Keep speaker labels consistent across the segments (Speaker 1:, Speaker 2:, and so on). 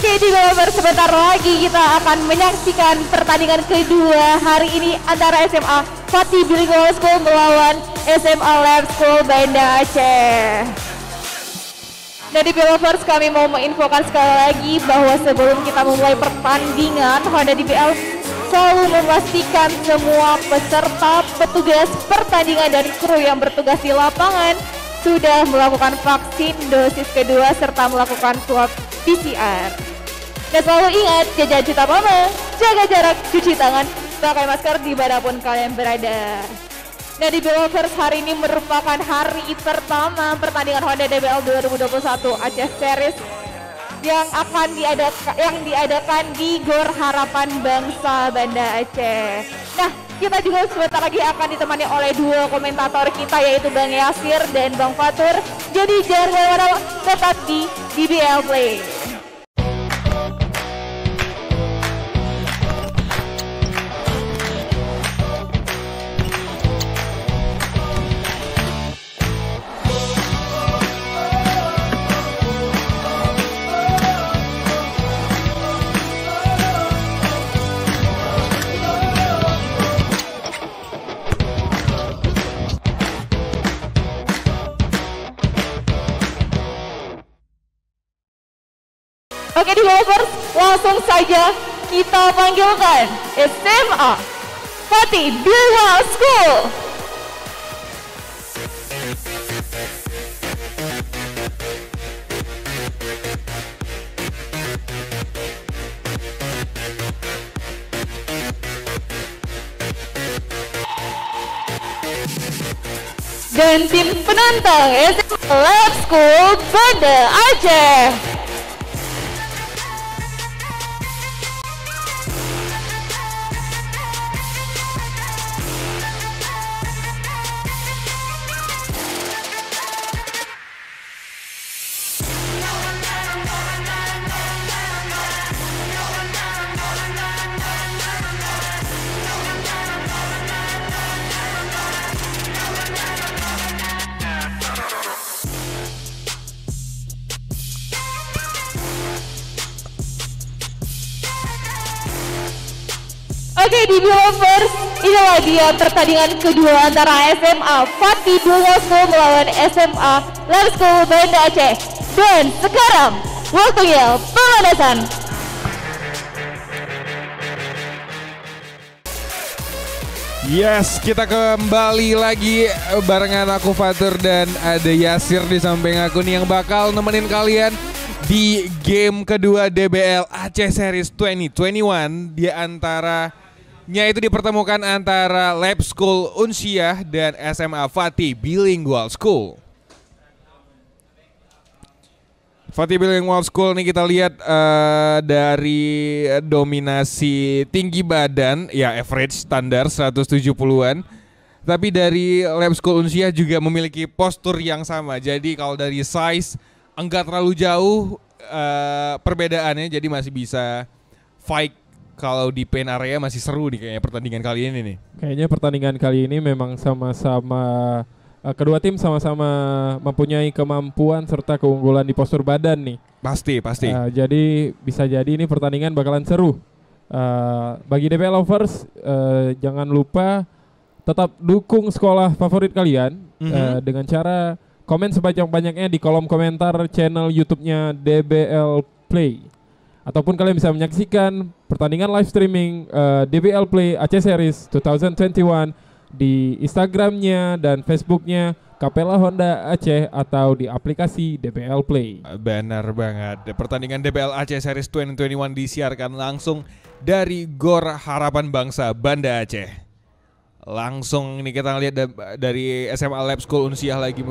Speaker 1: Oke, di Developers sebentar lagi kita akan menyaksikan pertandingan kedua hari ini antara SMA Fatih Bilingual School melawan SMA Lab School Banda Aceh. Nah, di Developers kami mau menginfokan sekali lagi bahwa sebelum kita memulai pertandingan, Honda DBL selalu memastikan semua peserta, petugas pertandingan dan kru yang bertugas di lapangan sudah melakukan vaksin dosis kedua serta melakukan swab PCR. Dan selalu ingat, jaga cuci tangan, jaga jarak, cuci tangan, pakai masker dimanapun kalian berada. Nah, di Developers hari ini merupakan hari pertama pertandingan Honda DBL 2021 Aceh Series yang diadakan di Gor Harapan Bangsa Banda Aceh. Nah, kita juga sebentar lagi akan ditemani oleh dua komentator kita yaitu Bang Yasir dan Bang Fatur. Jadi jangan kemana-mana, tetap di DBL Play. Oke, Developers, langsung saja kita panggilkan SMA Fatih Bilingual School. Dan tim penantang SMA Lab School Banda Aceh. Oke, di Developers, inilah dia pertandingan kedua antara SMA Fatih Bilingual School melawan SMA Lab School Banda Aceh. Dan sekarang waktunya pemanasan.
Speaker 2: Yes, kita kembali lagi barengan aku Fatur dan ada Yasir di samping aku nih yang bakal nemenin kalian di game kedua DBL Aceh Series 2021 di antaranya itu dipertemukan antara Lab School Unsiah dan SMA Fatih Bilingual School. Fatih Bilingual School nih kita lihat dari dominasi tinggi badan ya average standar 170-an. Tapi dari Lab School Unsiah juga memiliki postur yang sama. Jadi kalau dari size enggak terlalu jauh perbedaannya, jadi masih bisa fight. Kalau di paint area masih seru nih kayaknya pertandingan kali ini nih.
Speaker 3: Kayaknya pertandingan kali ini memang sama-sama kedua tim sama-sama mempunyai kemampuan serta keunggulan di postur badan nih.
Speaker 2: Pasti.
Speaker 3: Jadi bisa jadi ini pertandingan bakalan seru. Bagi Developers jangan lupa tetap dukung sekolah favorit kalian dengan cara komen sebanyak-banyaknya di kolom komentar channel YouTube-nya DBL Play. Ataupun kalian bisa menyaksikan pertandingan live streaming DBL Play Aceh Series 2021 di Instagramnya dan Facebooknya Kapela Honda Aceh atau di aplikasi DBL Play.
Speaker 2: Benar banget. Pertandingan DBL Aceh Series 2021 disiarkan langsung dari Gor Harapan Bangsa Banda Aceh. Langsung ini kita lihat dari SMA Lab School Unsiah lagi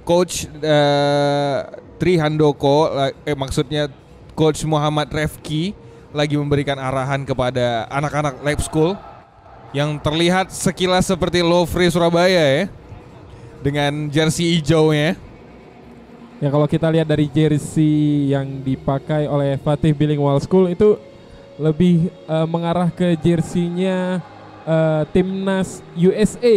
Speaker 2: Coach Tri Handoko maksudnya Coach Muhammad Refki lagi memberikan arahan kepada anak-anak Lab School yang terlihat sekilas seperti Lovre Surabaya ya, dengan jersey hijaunya.
Speaker 3: Ya kalau kita lihat dari jersey yang dipakai oleh Fatih Bilingual School itu lebih mengarah ke jersinya timnas USA.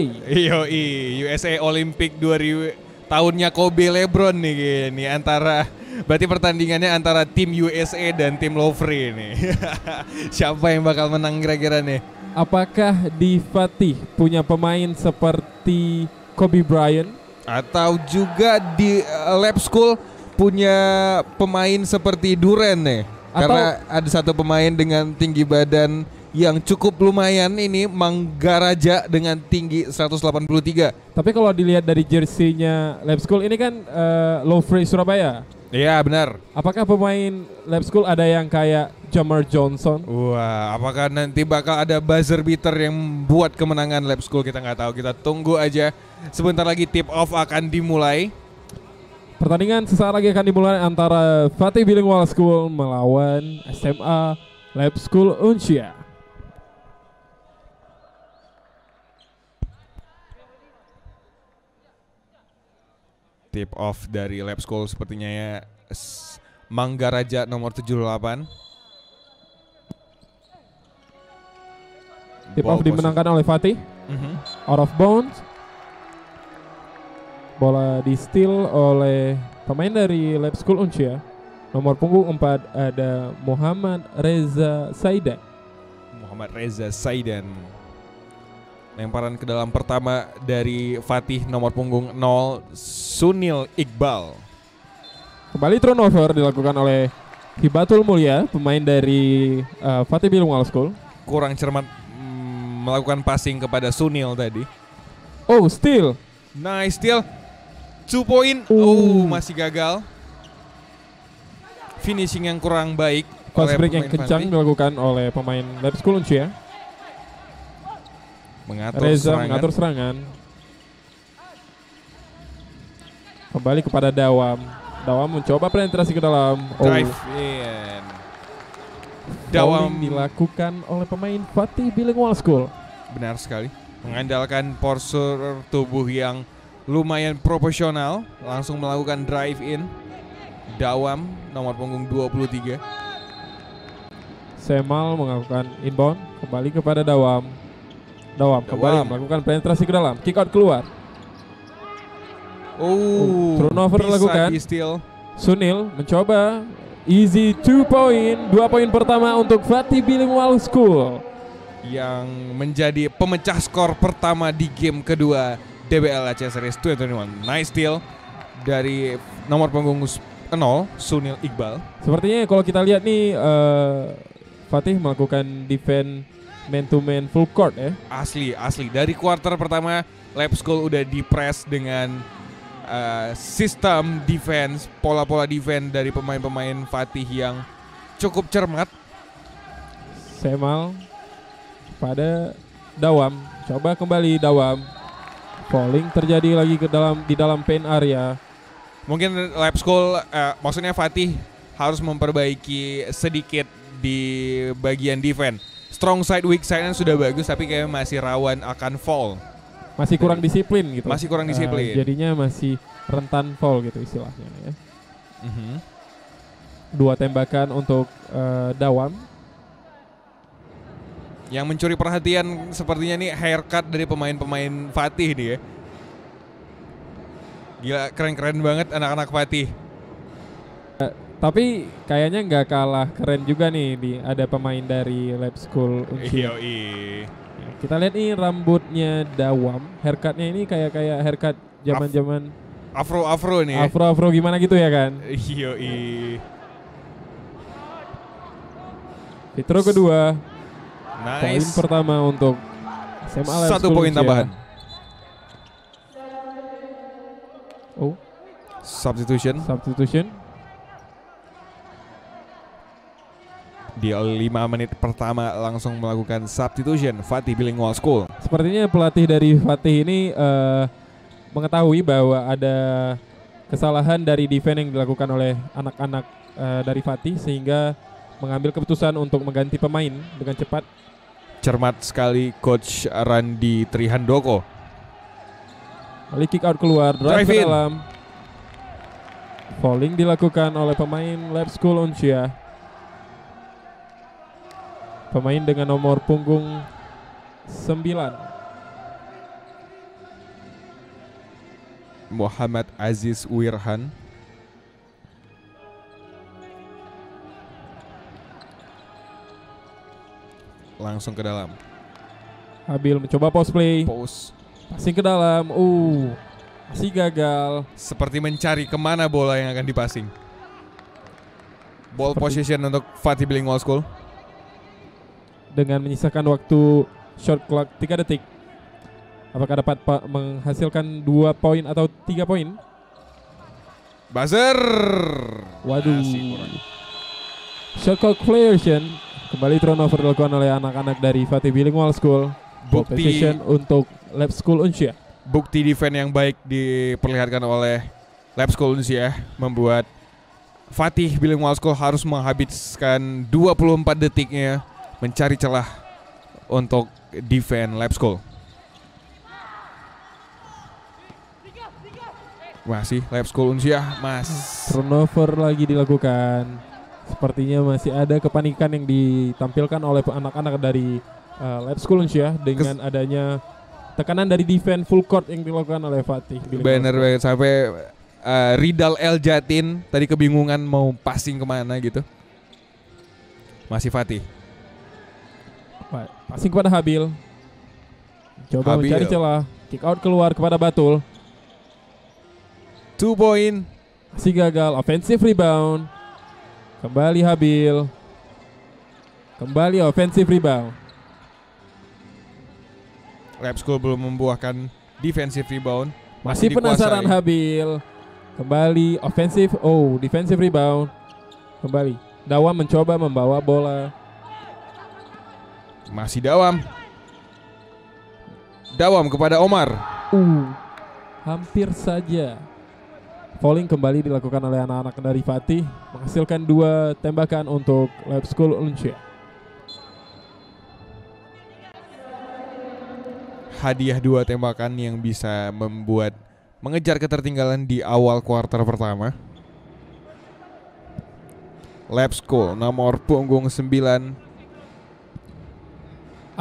Speaker 2: USA Olympic 2000 tahunnya Kobe LeBron nih antara Berarti pertandingannya antara tim USA dan tim Lovre ini. Siapa yang bakal menang kira-kira nih?
Speaker 3: Apakah di Fatih punya pemain seperti Kobe Bryant?
Speaker 2: Atau juga di Lab School punya pemain seperti Duren nih? Karena ada satu pemain dengan tinggi badan yang cukup lumayan ini, Manggaraja dengan tinggi 183.
Speaker 3: Tapi kalau dilihat dari jersey-nya Lab School ini kan Lovre Surabaya.
Speaker 2: Iya benar.
Speaker 3: Apakah pemain Lab School ada yang kayak Jamar Johnson?
Speaker 2: Wah, apakah nanti bakal ada buzzer beater yang buat kemenangan Lab School? Kita nggak tahu, kita tunggu aja. Sebentar lagi tip off akan dimulai.
Speaker 3: Pertandingan sesaat lagi akan dimulai antara Fatih Bilingual School melawan SMA Lab School Uncia.
Speaker 2: Tip off dari Lab School sepertinya ya, Manggaraja nomor 78.
Speaker 3: Tip off dimenangkan oleh Fatih. Out of bounds. Bola di steal oleh pemain dari Lab School Uncia. Nomor punggung 4 ada Muhammad Reza Saidan. Lemparan ke dalam pertama dari Fatih nomor punggung 0, Sunil Iqbal. Kembali turnover dilakukan oleh Hibatul Mulia, pemain dari Fatih Bilingual School.
Speaker 2: Kurang cermat melakukan passing kepada Sunil tadi.
Speaker 3: Oh, steal.
Speaker 2: Nice steal. 2 point. Masih gagal. Finishing yang kurang baik.
Speaker 3: Fast break yang kencang dilakukan oleh pemain Lab School Uncia. Reza mengatur serangan. Kembali kepada Dawam. Dawam mencoba penetrasi ke dalam.
Speaker 2: Drive in.
Speaker 3: Dawam dilakukan oleh pemain Fatih Bilingual School.
Speaker 2: Benar sekali. Mengandalkan postur tubuh yang lumayan proporsional, langsung melakukan drive in. Dawam nomor punggung 23.
Speaker 3: Semal melakukan inbound, kembali kepada Dawam. Dawam kembali melakukan penetrasi ke dalam, kick out keluar. Turnover dilakukan. Sunil mencoba easy 2 point, 2 poin pertama untuk Fatih Bilingual School
Speaker 2: yang menjadi pemecah skor pertama di game kedua DBL Aceh Series 2021. Nice steal dari nomor punggung 0, Sunil Iqbal.
Speaker 3: Sepertinya kalau kita lihat nih Fatih melakukan defense man to man full court ya.
Speaker 2: Asli. Dari kuarter pertama Lab School udah di press dengan sistem defense, pola-pola defense dari pemain-pemain Fatih yang cukup cermat.
Speaker 3: Semal pada Dawam, coba kembali Dawam. Falling terjadi lagi di dalam paint area.
Speaker 2: Mungkin Lab School maksudnya Fatih harus memperbaiki sedikit di bagian defense. Strong side, weak side sudah bagus, tapi kayaknya masih rawan akan fall.
Speaker 3: Masih kurang disiplin gitu.
Speaker 2: Masih kurang disiplin.
Speaker 3: Jadinya masih rentan fall gitu istilahnya ya. 2 tembakan untuk Dawam.
Speaker 2: Yang mencuri perhatian sepertinya nih haircut dari pemain-pemain Fatih nih ya. Gila, keren-keren banget anak-anak Fatih.
Speaker 3: Tapi kayaknya nggak kalah keren juga nih ada pemain dari Lab School Uncia. Kita lihat nih rambutnya Dawam, haircutnya ini kayak haircut zaman-zaman
Speaker 2: afro nih.
Speaker 3: Afro gimana gitu ya kan? Fitro kedua.
Speaker 2: Nice.
Speaker 3: Poin pertama untuk SMA Lab School
Speaker 2: 1 poin tambahan. Substitution. Di 5 menit pertama langsung melakukan substitution Fatih Bilingual School.
Speaker 3: Sepertinya pelatih dari Fatih ini mengetahui bahwa ada kesalahan dari defense yang dilakukan oleh anak-anak dari Fatih sehingga mengambil keputusan untuk mengganti pemain dengan cepat.
Speaker 2: Cermat sekali Coach Randi Trihandoko.
Speaker 3: Kali kick out keluar, drive ke dalam. Falling dilakukan oleh pemain Lab School Uncia. Pemain dengan nomor punggung 9,
Speaker 2: Muhammad Aziz Wirhan. langsung ke dalam.
Speaker 3: Habil mencoba post play. Passing ke dalam. Masih gagal.
Speaker 2: Seperti mencari kemana bola yang akan dipasing. Ball possession untuk Fatih Bilingual School.
Speaker 3: Dengan menyisakan waktu shot clock 3 detik. Apakah dapat menghasilkan 2 poin atau 3 poin?
Speaker 2: Buzzer.
Speaker 3: Waduh. Shot clock violation. Kembali turnover dilakukan oleh anak-anak dari Fatih Bilingual School. Ball possession untuk Lab School Unsia.
Speaker 2: Bukti defense yang baik diperlihatkan oleh Lab School Unsia membuat Fatih Bilingual School harus menghabiskan 24 detiknya mencari celah untuk defense Lab School. Masih Lab School Unsia,
Speaker 3: turnover lagi dilakukan. Sepertinya masih ada kepanikan yang ditampilkan oleh anak-anak dari Lab School Unsia dengan adanya tekanan dari defense full court yang dilakukan oleh Fatih.
Speaker 2: Bener banget, sampai Ridal El Jatin tadi kebingungan mau passing kemana gitu. Masih Fatih.
Speaker 3: Passing kepada Habil. Coba mencari celah. Kick out keluar kepada Batul.
Speaker 2: 2 point.
Speaker 3: Masih gagal. Offensive rebound. Kembali Habil. Kembali offensive rebound.
Speaker 2: Lab School belum membuahkan defensive rebound.
Speaker 3: Masih penasaran Habil. Kembali offensive. Defensive rebound. Kembali. Dawam mencoba membawa bola.
Speaker 2: Masih Dawam. Dawam kepada Omar.
Speaker 3: Hampir saja. Fouling kembali dilakukan oleh anak-anak dari Fatih, menghasilkan 2 tembakan untuk Lab School Unsia.
Speaker 2: Hadiah 2 tembakan yang bisa membuat mengejar ketertinggalan di awal kuarter pertama. Lab School nomor punggung 9.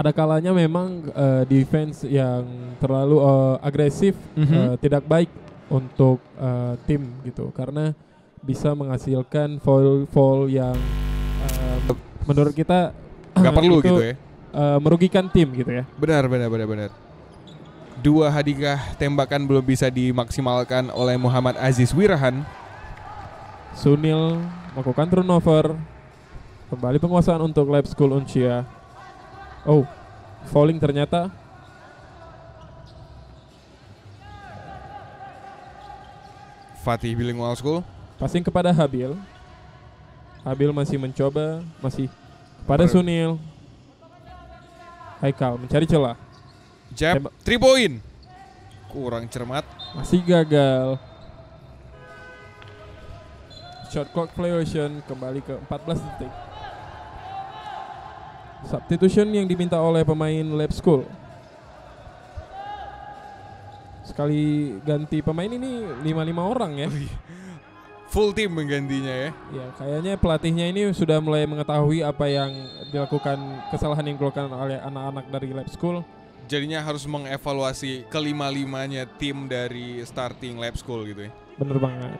Speaker 3: Ada kalanya memang defense yang terlalu agresif tidak baik untuk tim gitu, karena bisa menghasilkan foul yang menurut kita
Speaker 2: nggak perlu gitu ya,
Speaker 3: merugikan tim gitu ya.
Speaker 2: Benar. 2 hadiah tembakan belum bisa dimaksimalkan oleh Muhammad Aziz Wirahan.
Speaker 3: Sunil melakukan turnover. Kembali penguasaan untuk Lab School Unsia. Fouling ternyata.
Speaker 2: Fatih Bilingual School.
Speaker 3: Passing kepada Habil. Habil masih mencoba, masih kepada Sunil. Haikal mencari celah.
Speaker 2: Jab 3 point. Kurang cermat.
Speaker 3: Masih gagal. Shot clock violation kembali ke 14 detik. Substitution yang diminta oleh pemain Lab School. Sekali ganti pemain ini 5 orang ya.
Speaker 2: Full tim menggantinya ya.
Speaker 3: Ya, kayaknya pelatihnya ini sudah mulai mengetahui apa yang dilakukan, kesalahan yang dilakukan oleh anak-anak dari Lab School.
Speaker 2: Jadinya harus mengevaluasi kelima-limanya tim dari starting Lab School gitu ya.
Speaker 3: Bener banget.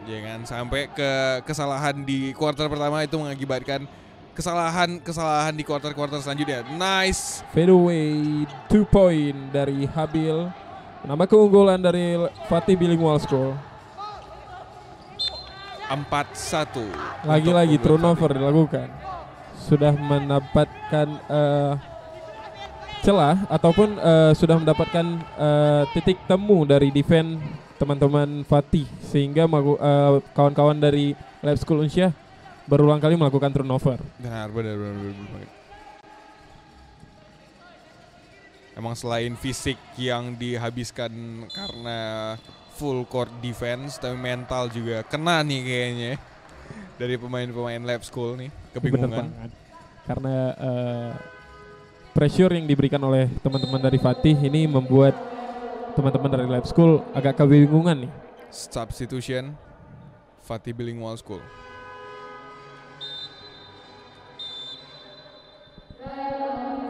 Speaker 2: Jangan sampai kesalahan di kuarter pertama itu mengakibatkan kesalahan di kuarter-kuarter selanjutnya. Nice
Speaker 3: fadeaway 2 point dari Habil, menambah keunggulan dari Fatih Bilingual School.
Speaker 2: 4-1.
Speaker 3: Lagi-lagi turnover dilakukan. Sudah mendapatkan celah ataupun sudah mendapatkan titik temu dari defense teman-teman Fatih, sehingga kawan-kawan dari Lab School Unsia berulang kali melakukan turnover.
Speaker 2: Benar. Emang selain fisik yang dihabiskan karena full court defense, tapi mental juga kena nih kayaknya dari pemain-pemain Lab School nih, kebingungan.
Speaker 3: Karena pressure yang diberikan oleh teman-teman dari Fatih ini membuat teman-teman dari Lab School agak kebingungan nih.
Speaker 2: Substitution Fatih Bilingual School.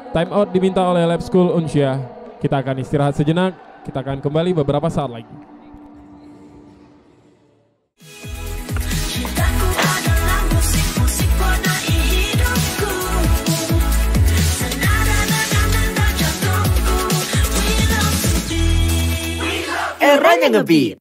Speaker 3: Time out diminta oleh Lab School Unsia. Kita akan istirahat sejenak. Kita akan kembali beberapa saat lagi.
Speaker 4: caranya ngebeat.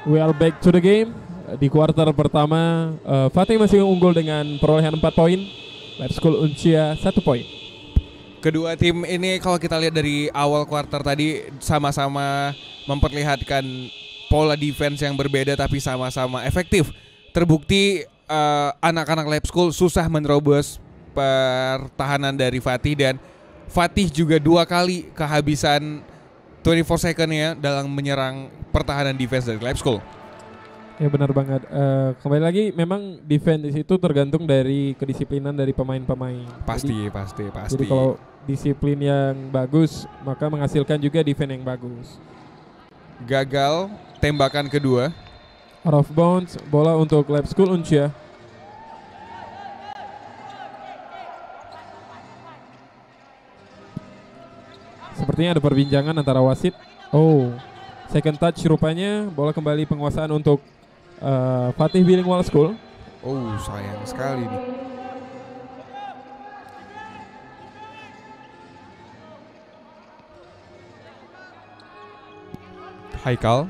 Speaker 3: We are back to the game. Di kuarter pertama, Fatih masih unggul dengan perolehan 4 poin. Lab School Uncia 1 poin.
Speaker 2: Kedua tim ini kalau kita lihat dari awal kuarter tadi sama-sama memperlihatkan pola defense yang berbeda tapi sama-sama efektif. Terbukti anak-anak Lab School susah menerobos pertahanan dari Fatih, dan Fatih juga 2 kali kehabisan 24 second ya dalam menyerang pertahanan defense dari Lab School.
Speaker 3: Ya benar banget. Kembali lagi, memang defense itu tergantung dari kedisiplinan dari pemain-pemain.
Speaker 2: Pasti.
Speaker 3: Jadi kalau disiplin yang bagus, maka menghasilkan juga defense yang bagus.
Speaker 2: Gagal tembakan kedua.
Speaker 3: Out of bounds, bola untuk Lab School Uncia. Sepertinya ada perbincangan antara wasit. Oh, second touch rupanya. Bola kembali penguasaan untuk Fatih Bilingual School.
Speaker 2: Oh, sayang sekali nih. Haikal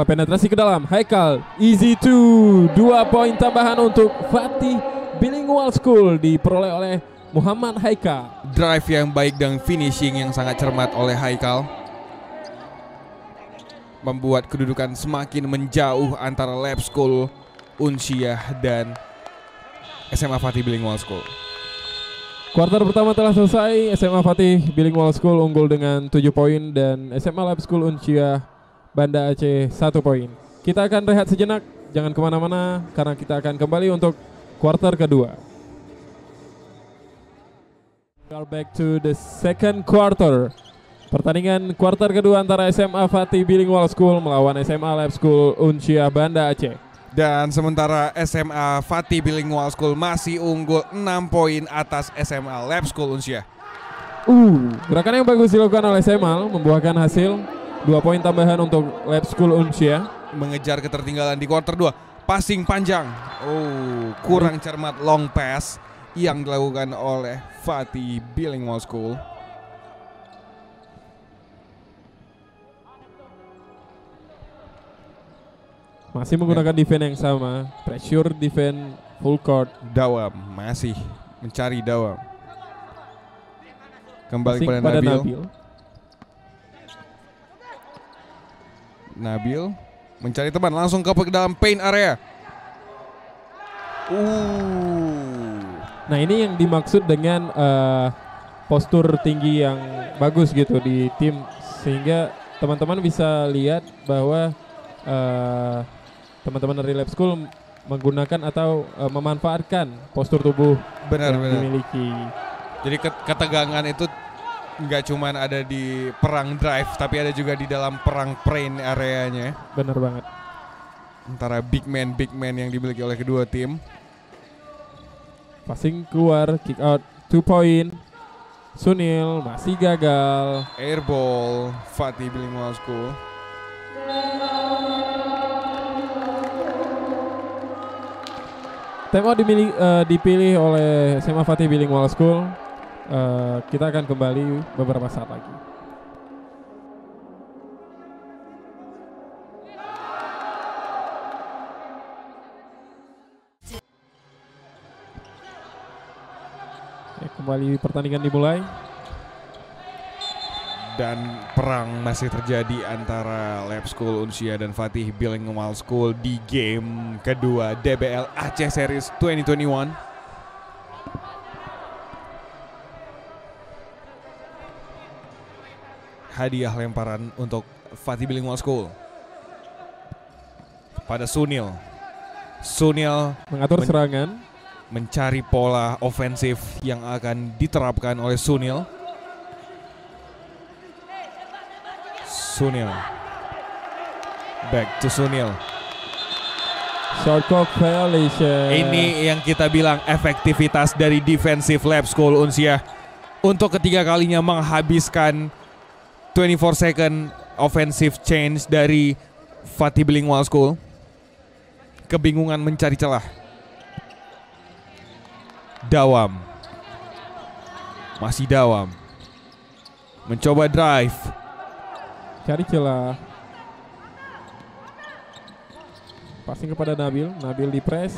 Speaker 2: penetrasi ke dalam. Haikal easy 2 poin tambahan untuk Fatih Bilingual School diperoleh oleh Muhammad Haikal. Drive yang baik dan finishing yang sangat cermat oleh Haikal membuat kedudukan semakin menjauh antara Lab School Uncia dan SMA Fatih Bilingual School.
Speaker 3: Kuarter pertama telah selesai. SMA Fatih Bilingual School unggul dengan 7 poin dan SMA Lab School Uncia Banda Aceh 1 poin. Kita akan rehat sejenak, jangan kemana-mana karena kita akan kembali untuk kuarter kedua. We are back to the second quarter. Pertandingan kuarter kedua antara SMA Fatih Bilingual School melawan SMA Lab School Uncia Banda Aceh.
Speaker 2: Dan sementara SMA Fatih Bilingual School masih unggul 6 poin atas SMA Lab School Uncia.
Speaker 3: Gerakan yang bagus dilakukan oleh SMA membuahkan hasil 2 poin tambahan untuk Lab School Uncia.
Speaker 2: Mengejar ketertinggalan di kuarter 2. Passing panjang. Kurang cermat long pass yang dilakukan oleh Fatih Bilingual School.
Speaker 3: Masih menggunakan defense yang sama, pressure defense full court.
Speaker 2: Dawam masih mencari Dawam. Kembali pada Nabil. Nabil mencari teman, langsung ke dalam paint area.
Speaker 3: Nah, ini yang dimaksud dengan postur tinggi yang bagus gitu di tim, sehingga teman-teman bisa lihat bahwa teman-teman dari Lab School menggunakan atau memanfaatkan postur tubuh yang dimiliki.
Speaker 2: Jadi ketegangan itu nggak cuma ada di perang drive, tapi ada juga di dalam perang paint areanya.
Speaker 3: Benar banget.
Speaker 2: Antara big man yang dimiliki oleh kedua tim.
Speaker 3: Passing keluar, kick out 2 point. Sunil masih gagal.
Speaker 2: Airball Fatih Bilingual School.
Speaker 3: Timeout dipilih oleh SMA Fatih Bilingual School. Kita akan kembali beberapa saat lagi. Kembali pertandingan dimulai.
Speaker 2: Dan perang masih terjadi antara Lab School Uncia dan Fatih Bilingual School di game kedua DBL Aceh Series 2021. Hadiah lemparan untuk Fatih Bilingual School pada Sunil. Sunil
Speaker 3: mengatur serangan,
Speaker 2: mencari pola ofensif yang akan diterapkan oleh Sunil. Sunil, back to Sunil.
Speaker 3: Short clock violation.
Speaker 2: Ini yang kita bilang efektivitas dari defensive lab school Unsia untuk ketiga kalinya menghabiskan 24 second offensive change dari Fatih Bilingual School. Kebingungan mencari celah. Dawam. Masih Dawam. Mencoba drive.
Speaker 3: Cari celah. Passing kepada Nabil. Nabil di press.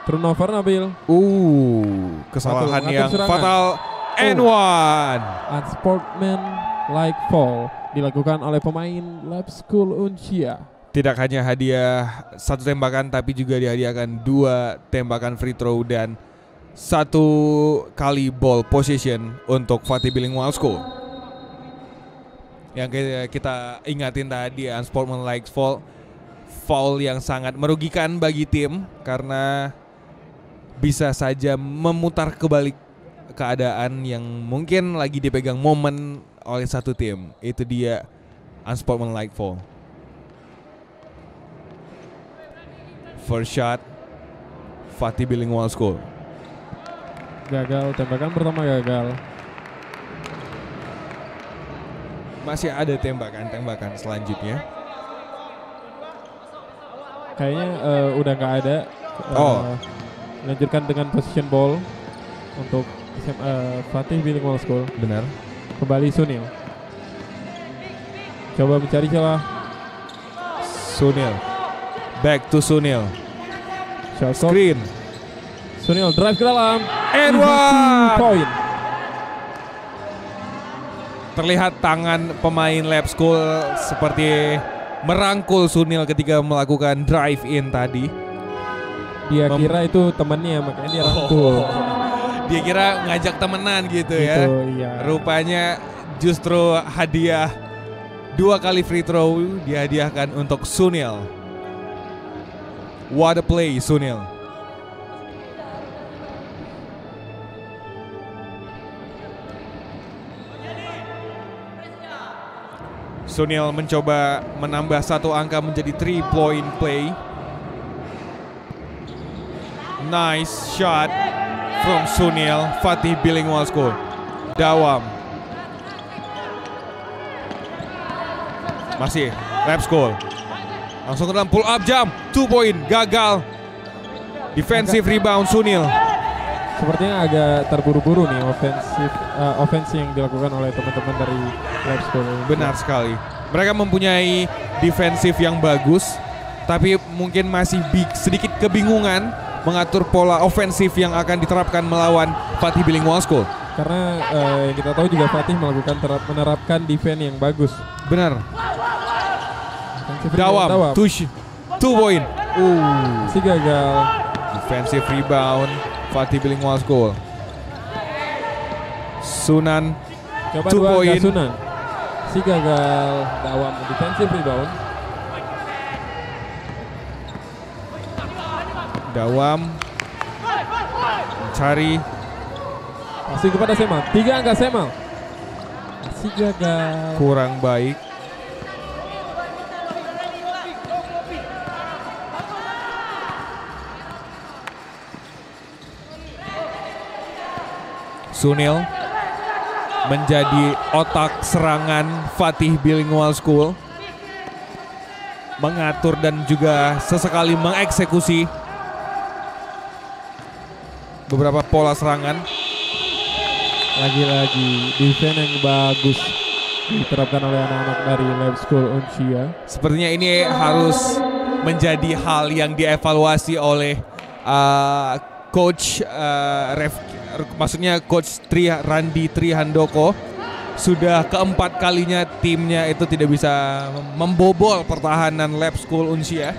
Speaker 3: Turnover Nabil.
Speaker 2: Kesalahan
Speaker 3: Mengatur
Speaker 2: yang
Speaker 3: serangan.
Speaker 2: fatal. And one.
Speaker 3: Unsportsmanlike foul dilakukan oleh pemain Lab School Uncia.
Speaker 2: Tidak hanya hadiah 1 tembakan, tapi juga dihadiahkan 2 tembakan free throw dan 1 kali ball possession untuk Fatih Bilingual School. Yang kita ingatin tadi, unsportsmanlike foul yang sangat merugikan bagi tim karena bisa saja memutar kebalik keadaan yang mungkin lagi dipegang momen oleh satu tim. Itu dia unsportsmanlike foul. First shot Fatih Bilingual School.
Speaker 3: Gagal, tembakan pertama gagal.
Speaker 2: Masih ada tembakan selanjutnya.
Speaker 3: Kayaknya udah nggak ada. Lanjutkan dengan position ball untuk Fatih Bilingual School.
Speaker 2: Benar.
Speaker 3: Kembali Sunil. Coba mencari celah.
Speaker 2: Sunil. Back to Sunil.
Speaker 3: Shot clock.
Speaker 2: Screen.
Speaker 3: Sunil drive ke dalam.
Speaker 2: And
Speaker 3: Easy
Speaker 2: one.
Speaker 3: point.
Speaker 2: Terlihat tangan pemain Lab School seperti merangkul Sunil ketika melakukan drive in tadi.
Speaker 3: Dia kira itu temannya, makanya dia rangkul.
Speaker 2: Dia kira ngajak temenan gitu ya.
Speaker 3: Iya.
Speaker 2: Rupanya justru hadiah 2 kali free throw dihadiahkan untuk Sunil. What a play, Sunil. Sunil mencoba menambah 1 angka menjadi 3-point play. Nice shot from Sunil. Fatih Bilingual School. Dawam. Masih Lab School. Langsung ke dalam pull up jump. 2 point gagal. Defensive rebound Sunil.
Speaker 3: Sepertinya agak terburu-buru nih offense yang dilakukan oleh teman-teman dari Lab School.
Speaker 2: Benar sekali. Mereka mempunyai defensif yang bagus, tapi mungkin masih sedikit kebingungan mengatur pola ofensif yang akan diterapkan melawan Fatih Bilingual School.
Speaker 3: Karena yang kita tahu juga Fatih menerapkan defense yang bagus.
Speaker 2: Benar. Dawam. 2 point.
Speaker 3: Si gagal.
Speaker 2: Defensive rebound Fatih Bilingual School. Sunan.
Speaker 3: Coba
Speaker 2: 2 point.
Speaker 3: Sunan. Si gagal. Dawam defensive rebound.
Speaker 2: Dawam mencari.
Speaker 3: Masih kepada Semal. 3 angka Semal. Si gagal.
Speaker 2: Kurang baik. Sunil menjadi otak serangan Fatih Bilingual School, mengatur dan juga sesekali mengeksekusi beberapa pola serangan.
Speaker 3: Lagi-lagi defense yang bagus diterapkan oleh anak-anak dari Lab School Uncia.
Speaker 2: Sepertinya ini harus menjadi hal yang dievaluasi oleh coach maksudnya Coach Randi Trihandoko. Sudah keempat kalinya timnya itu tidak bisa membobol pertahanan Lab School Uncia.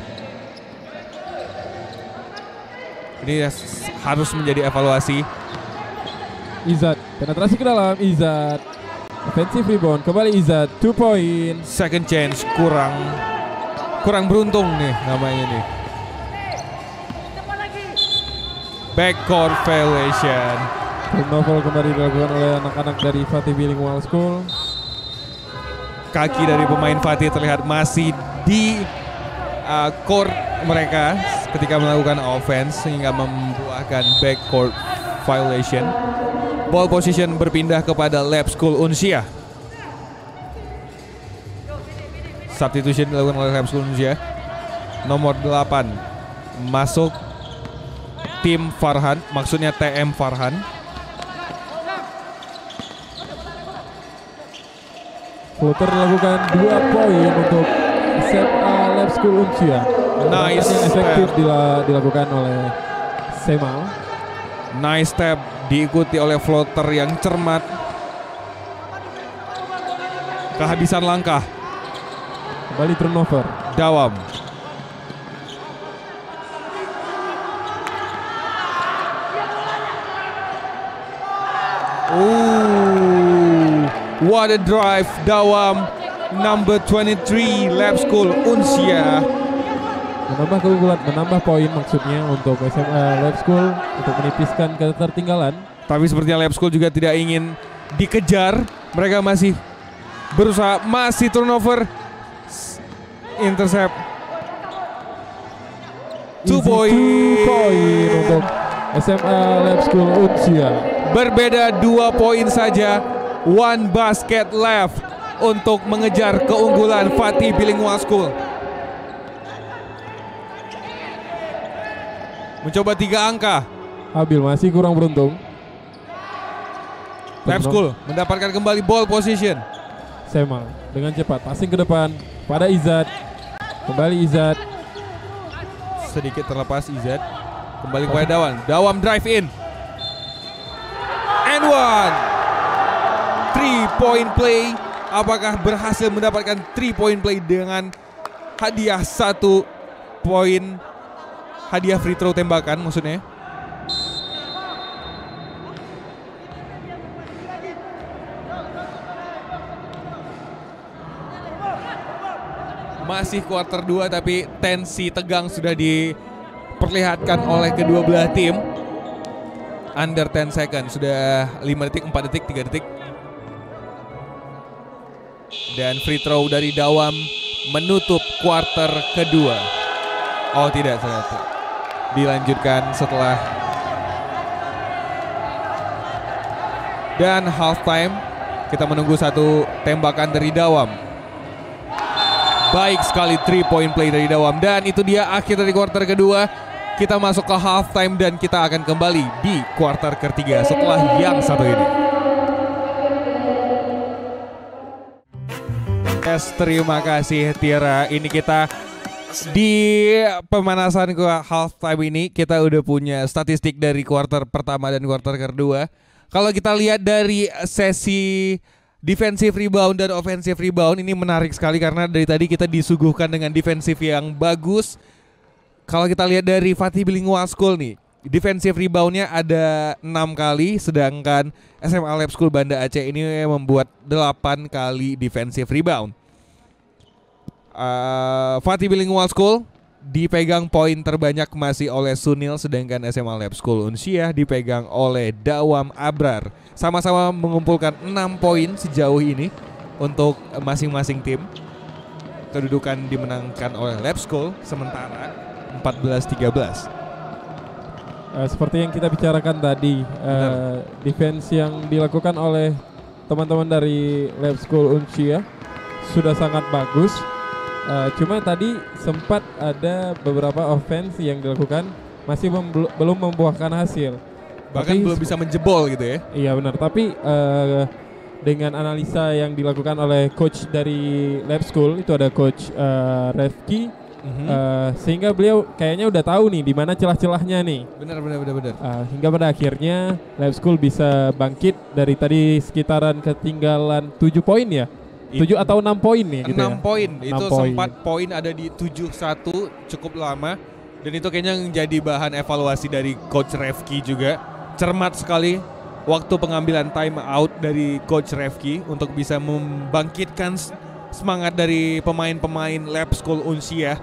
Speaker 2: Ini harus menjadi evaluasi.
Speaker 3: Izat penetrasi ke dalam. Izat offensive rebound kembali. Izat 2 point.
Speaker 2: Second chance kurang beruntung nih namanya nih. Backcourt violation.
Speaker 3: Turnover kembali dilakukan oleh anak-anak dari Fatih Bilingual School.
Speaker 2: Kaki dari pemain Fatih terlihat masih di court mereka ketika melakukan offense sehingga membuahkan backcourt violation. Ball position berpindah kepada Lab School Unsia. Substitution dilakukan oleh Lab School Unsia. Nomor 8 masuk tim Farhan, maksudnya TM Farhan.
Speaker 3: Floater dilakukan 2 poin untuk SMA Lab School Unsia.
Speaker 2: Nice
Speaker 3: yang efektif dilakukan oleh Semal.
Speaker 2: Nice step diikuti oleh floater yang cermat. Kehabisan langkah.
Speaker 3: Kembali turnover.
Speaker 2: Dawam. What a drive. Dawam number 23 Lab School Unsia.
Speaker 3: Menambah keunggulan, menambah poin maksudnya untuk SMA Lab School untuk menipiskan ketertinggalan.
Speaker 2: Tapi sepertinya Lab School juga tidak ingin dikejar. Mereka masih berusaha, masih turnover. Intercept. 2 point
Speaker 3: untuk SMA Lab School Unsia.
Speaker 2: Berbeda 2 poin saja. 1 basket left untuk mengejar keunggulan Fatih Bilingual School. Mencoba 3 angka.
Speaker 3: Habil masih kurang beruntung.
Speaker 2: Lab School mendapatkan kembali ball position.
Speaker 3: Semal dengan cepat passing ke depan pada Izat. Kembali Izat.
Speaker 2: Sedikit terlepas Izat. Kembali kepada Dawam. Dawam drive in. And 1. 3-point play. Apakah berhasil mendapatkan 3-point play dengan hadiah 1 poin? Hadiah free throw tembakan maksudnya. Masih quarter 2 tapi tensi tegang sudah diperlihatkan oleh kedua belah tim. Under 10 second, sudah 5 detik, 4 detik, 3 detik. Dan free throw dari Dawam menutup quarter kedua. Oh tidak, ternyata dilanjutkan setelah. Dan halftime kita menunggu 1 tembakan dari Dawam. Baik sekali 3-point play dari Dawam. Dan itu dia akhir dari quarter kedua. Kita masuk ke halftime dan kita akan kembali di quarter ketiga setelah yang satu ini. Yes, terima kasih Tiara. Ini kita di pemanasan ke halftime ini kita udah punya statistik dari quarter pertama dan quarter kedua. Kalau kita lihat dari sesi defensive rebound dan offensive rebound, ini menarik sekali karena dari tadi kita disuguhkan dengan defensive yang bagus. Kalau kita lihat dari Fatih Bilingual School nih, defensive reboundnya ada 6 kali, sedangkan SMA Lab School Banda Aceh ini membuat 8 kali defensive rebound. Fatih Bilingual School dipegang poin terbanyak masih oleh Sunil, sedangkan SMA Lab School Unsia dipegang oleh Dawam Abrar. Sama-sama mengumpulkan 6 poin sejauh ini untuk masing-masing tim. Kedudukan dimenangkan oleh Lab School sementara 14-13.
Speaker 3: Seperti yang kita bicarakan tadi, defense yang dilakukan oleh teman-teman dari Lab School Unsia sudah sangat bagus. Cuma tadi sempat ada beberapa offense yang dilakukan masih belum membuahkan hasil.
Speaker 2: Bahkan belum bisa menjebol gitu ya.
Speaker 3: Iya benar, tapi dengan analisa yang dilakukan oleh coach dari Lab School, itu ada coach Refki, sehingga beliau kayaknya udah tahu nih di mana celah-celahnya nih.
Speaker 2: Benar.
Speaker 3: Hingga pada akhirnya Lab School bisa bangkit dari tadi sekitaran ketinggalan 7 poin ya. 7 atau 6 poin nih gitu
Speaker 2: 6 poin.
Speaker 3: 6
Speaker 2: Itu
Speaker 3: poin.
Speaker 2: sempat poin ada di 7-1 cukup lama. Dan itu kayaknya menjadi bahan evaluasi dari coach Refki juga. Cermat sekali waktu pengambilan time out dari coach Refki untuk bisa membangkitkan semangat dari pemain-pemain Lab School Unsia.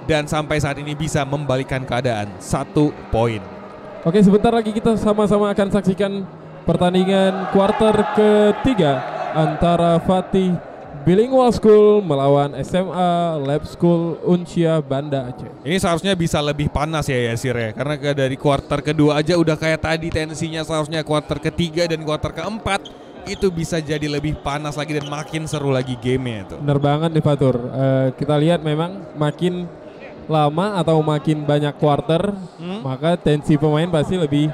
Speaker 2: Dan sampai saat ini bisa membalikkan keadaan 1 poin.
Speaker 3: Oke, sebentar lagi kita sama-sama akan saksikan pertandingan kuarter ketiga antara Fatih Bilingual School melawan SMA Lab School Uncia Banda Aceh.
Speaker 2: Ini seharusnya bisa lebih panas ya Yasir ya, karena dari kuarter kedua aja udah kayak tadi tensinya, seharusnya kuarter ketiga dan kuarter keempat itu bisa jadi lebih panas lagi dan makin seru lagi gamenya itu.
Speaker 3: Bener banget nih Fatur. Kita lihat memang makin lama atau makin banyak kuarter, maka tensi pemain pasti lebih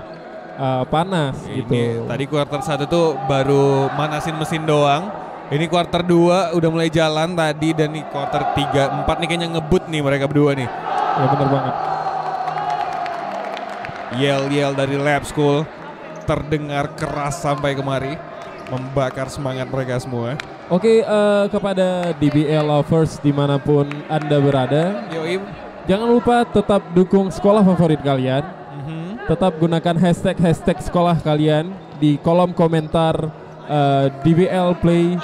Speaker 3: panas
Speaker 2: Ini
Speaker 3: gitu.
Speaker 2: tadi kuarter 1 tuh baru manasin mesin doang. Ini kuarter 2 udah mulai jalan tadi, dan nih kuarter 3, 4 nih kayaknya ngebut nih mereka berdua nih.
Speaker 3: Ya bener banget.
Speaker 2: Yel-yel dari Lab School terdengar keras sampai kemari, membakar semangat mereka semua.
Speaker 3: Oke, kepada DBL lovers dimanapun Anda berada,
Speaker 2: Yoi.
Speaker 3: jangan lupa tetap dukung sekolah favorit kalian. Tetap gunakan hashtag sekolah kalian di kolom komentar DBL Play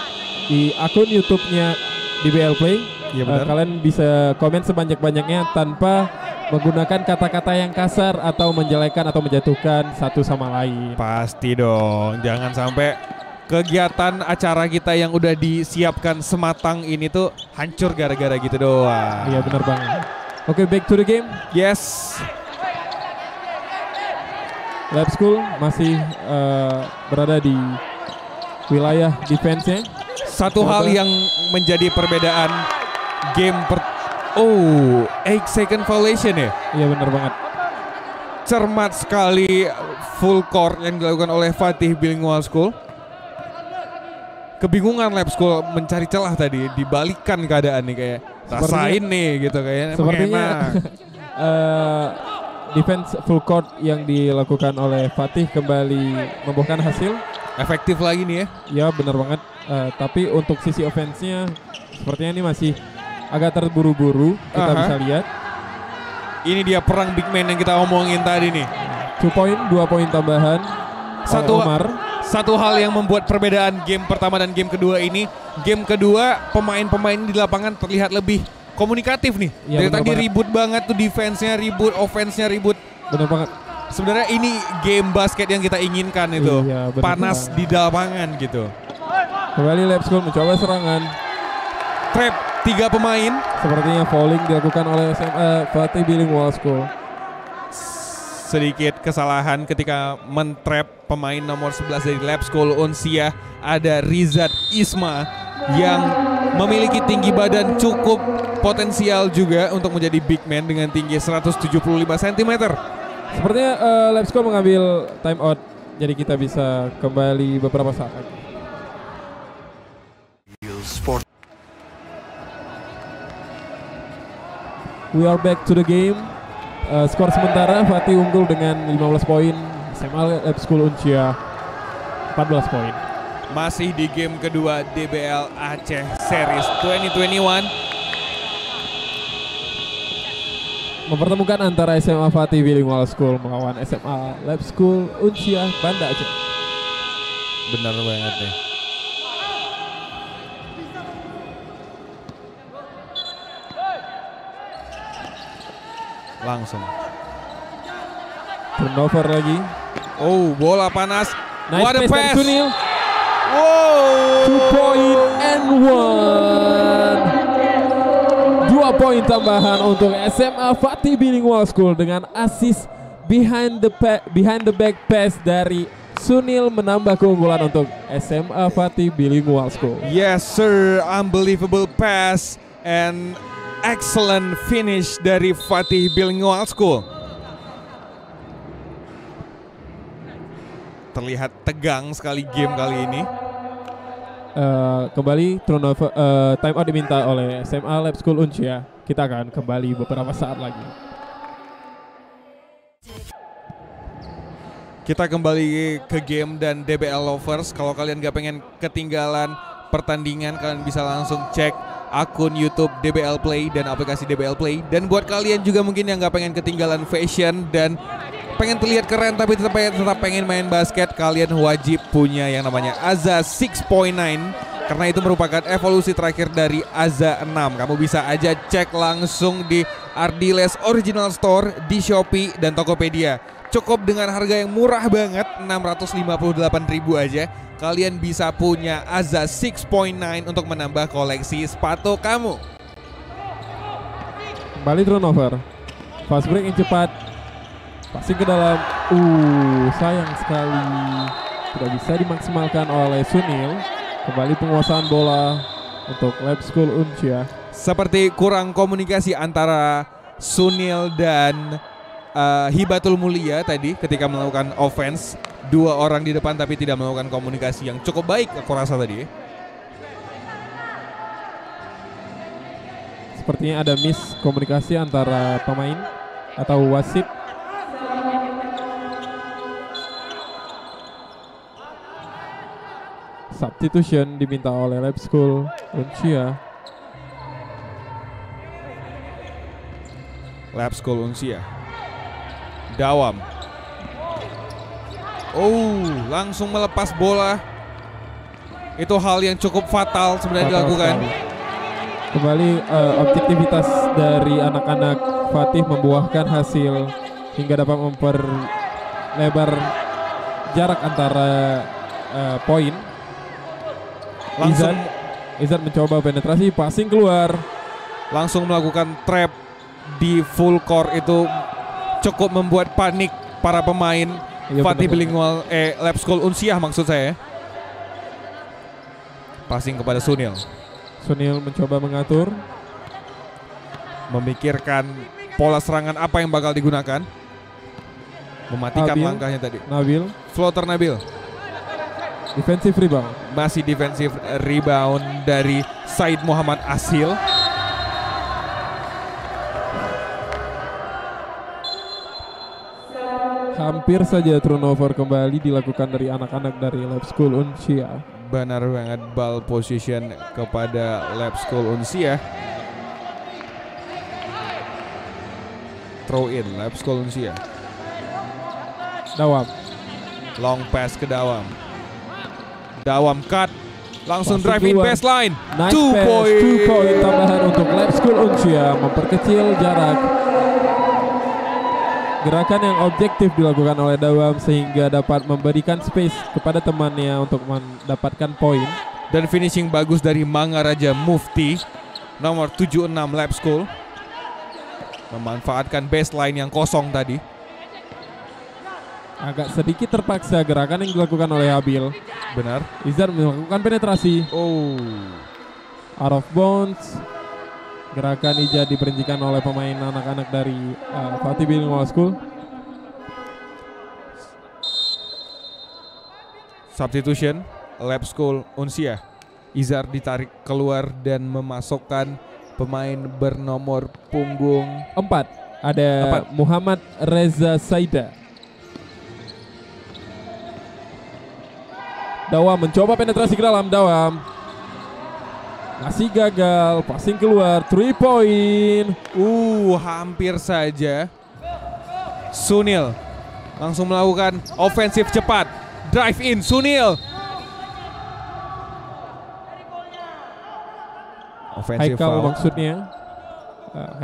Speaker 3: di akun YouTube-nya DBL Play.
Speaker 2: Iya benar.
Speaker 3: Kalian bisa komen sebanyak-banyaknya tanpa menggunakan kata-kata yang kasar atau menjelekan atau menjatuhkan satu sama lain.
Speaker 2: Pasti dong, jangan sampai kegiatan acara kita yang udah disiapkan sematang ini tuh hancur gara-gara gitu doang.
Speaker 3: Iya benar banget. Oke, back to the game.
Speaker 2: Yes.
Speaker 3: Lab School masih berada di wilayah defense-nya.
Speaker 2: Satu hal yang menjadi perbedaan game 8 second violation ya.
Speaker 3: Iya benar banget.
Speaker 2: Cermat sekali full court yang dilakukan oleh Fatih Bilingual School. Kebingungan Lab School mencari celah tadi, dibalikan keadaan nih kayak rasain nih gitu kayaknya.
Speaker 3: Sepertinya defense full court yang dilakukan oleh Fatih kembali membuahkan hasil.
Speaker 2: Efektif lagi nih ya.
Speaker 3: Ya benar banget. Tapi untuk sisi offense-nya sepertinya ini masih agak terburu-buru. Kita bisa lihat.
Speaker 2: Ini dia perang big man yang kita omongin tadi nih.
Speaker 3: 2 poin, 2 poin tambahan.
Speaker 2: Satu hal yang membuat perbedaan game pertama dan game kedua ini, game kedua pemain-pemain di lapangan terlihat lebih komunikatif nih.
Speaker 3: Ya,
Speaker 2: dari tadi
Speaker 3: banget.
Speaker 2: ribut banget tuh, defense-nya ribut, offense-nya ribut.
Speaker 3: Benar banget.
Speaker 2: Sebenarnya ini game basket yang kita inginkan itu.
Speaker 3: Iya, bener
Speaker 2: panas
Speaker 3: banget.
Speaker 2: di lapangan gitu.
Speaker 3: Kembali Lab School mencoba serangan.
Speaker 2: Trap 3 pemain.
Speaker 3: Sepertinya falling dilakukan oleh SMA Fatih Bilingual School.
Speaker 2: Sedikit kesalahan ketika mentrap pemain nomor 11 dari Lab School Uncia, ada Rizat Isma yang memiliki tinggi badan cukup potensial juga untuk menjadi big man dengan tinggi 175 cm.
Speaker 3: Sepertinya Lab School mengambil time out, jadi kita bisa kembali beberapa saat lagi. We are back to the game. Skor sementara Fatih unggul dengan 15 poin, SMA Lab School Uncia 14 poin.
Speaker 2: Masih di game kedua DBL Aceh Series 2021.
Speaker 3: Mempertemukan antara SMA Fatih Bilingual School melawan SMA Lab School Uncia Banda Aceh.
Speaker 2: Benar banget nih. Langsung.
Speaker 3: Turnover lagi.
Speaker 2: Oh, bola panas.
Speaker 3: Nice
Speaker 2: What a
Speaker 3: pass dari
Speaker 2: pass.
Speaker 3: Sunil.
Speaker 2: Wow.
Speaker 3: 2 point and 1. 2 poin tambahan untuk SMA Fatih Bilingual School dengan assist behind the back pass dari Sunil menambah keunggulan untuk SMA Fatih Bilingual School.
Speaker 2: Yes sir, unbelievable pass and excellent finish dari Fatih Bilingual School. Terlihat tegang sekali game kali ini.
Speaker 3: Kembali turnover, time out diminta oleh SMA Lab School Uncia. Kita akan kembali beberapa saat lagi.
Speaker 2: Kita kembali ke game dan DBL Lovers. Kalau kalian gak pengen ketinggalan pertandingan, kalian bisa langsung cek akun YouTube DBL Play dan aplikasi DBL Play. Dan buat kalian juga mungkin yang gak pengen ketinggalan fashion dan pengen terlihat keren tapi tetap pengen main basket, kalian wajib punya yang namanya Aza 6.9 karena itu merupakan evolusi terakhir dari Aza 6. Kamu bisa aja cek langsung di Ardiles Original Store di Shopee dan Tokopedia. Cukup dengan harga yang murah banget, 658.000 aja. kalian bisa punya Aza 6.9 untuk menambah koleksi sepatu kamu.
Speaker 3: Kembali turnover. Fast break yang cepat. Passing ke dalam. Sayang sekali. Tidak bisa dimaksimalkan oleh Sunil. Kembali penguasaan bola untuk Lab School Uncia.
Speaker 2: Seperti kurang komunikasi antara Sunil dan Hibatul Mulia tadi ketika melakukan offense. Dua orang di depan tapi tidak melakukan komunikasi yang cukup baik aku rasa tadi.
Speaker 3: Sepertinya ada miss komunikasi antara pemain atau wasit. Substitution diminta oleh Lab School Uncia.
Speaker 2: Lab School Uncia. Dawam. Langsung melepas bola. Itu hal yang cukup fatal sebenarnya dilakukan.
Speaker 3: Kembali objektivitas dari anak-anak Fatih membuahkan hasil hingga dapat memperlebar jarak antara poin.
Speaker 2: Langsung
Speaker 3: Izan mencoba penetrasi, passing keluar.
Speaker 2: Langsung melakukan trap di full court, itu cukup membuat panik para pemain Fatih Bilingual Lab School Unsiah maksud saya. Passing kepada Sunil.
Speaker 3: Sunil mencoba mengatur,
Speaker 2: memikirkan pola serangan apa yang bakal digunakan. Mematikan
Speaker 3: Nabil.
Speaker 2: langkahnya tadi.
Speaker 3: Nabil.
Speaker 2: Floater Nabil.
Speaker 3: Defensive rebound.
Speaker 2: Masih defensive rebound dari Said Muhammad Asil.
Speaker 3: Hampir saja turnover kembali dilakukan dari anak-anak dari Lab School Uncia.
Speaker 2: Benar banget, ball position kepada Lab School Uncia. Throw in Lab School Uncia.
Speaker 3: Dawam.
Speaker 2: Long pass ke Dawam. Dawam cut. Langsung
Speaker 3: Passing
Speaker 2: drive in
Speaker 3: keluar.
Speaker 2: baseline.
Speaker 3: Nice
Speaker 2: 2
Speaker 3: pass,
Speaker 2: point.
Speaker 3: 2 point tambahan untuk Lab School Uncia, memperkecil jarak. Gerakan yang objektif dilakukan oleh Dawam sehingga dapat memberikan space kepada temannya untuk mendapatkan poin.
Speaker 2: Dan finishing bagus dari Mangaraja Mufti, nomor 76 Lab School. Memanfaatkan baseline yang kosong tadi.
Speaker 3: Agak sedikit terpaksa gerakan yang dilakukan oleh Habil.
Speaker 2: Benar.
Speaker 3: Izar melakukan penetrasi. Out of bounds. Gerakan Ija diberhentikan oleh pemain anak-anak dari Fatih Bilingual School.
Speaker 2: Substitution Lab School Unsiah. Izar ditarik keluar dan memasukkan pemain bernomor punggung
Speaker 3: 4. Ada Muhammad Reza Saida. Dawam mencoba penetrasi ke dalam. Dawam masih gagal, passing keluar, 3 point.
Speaker 2: Hampir saja. Sunil langsung melakukan ofensif cepat. Drive in Sunil. Offensive
Speaker 3: Haikal
Speaker 2: foul.
Speaker 3: maksudnya.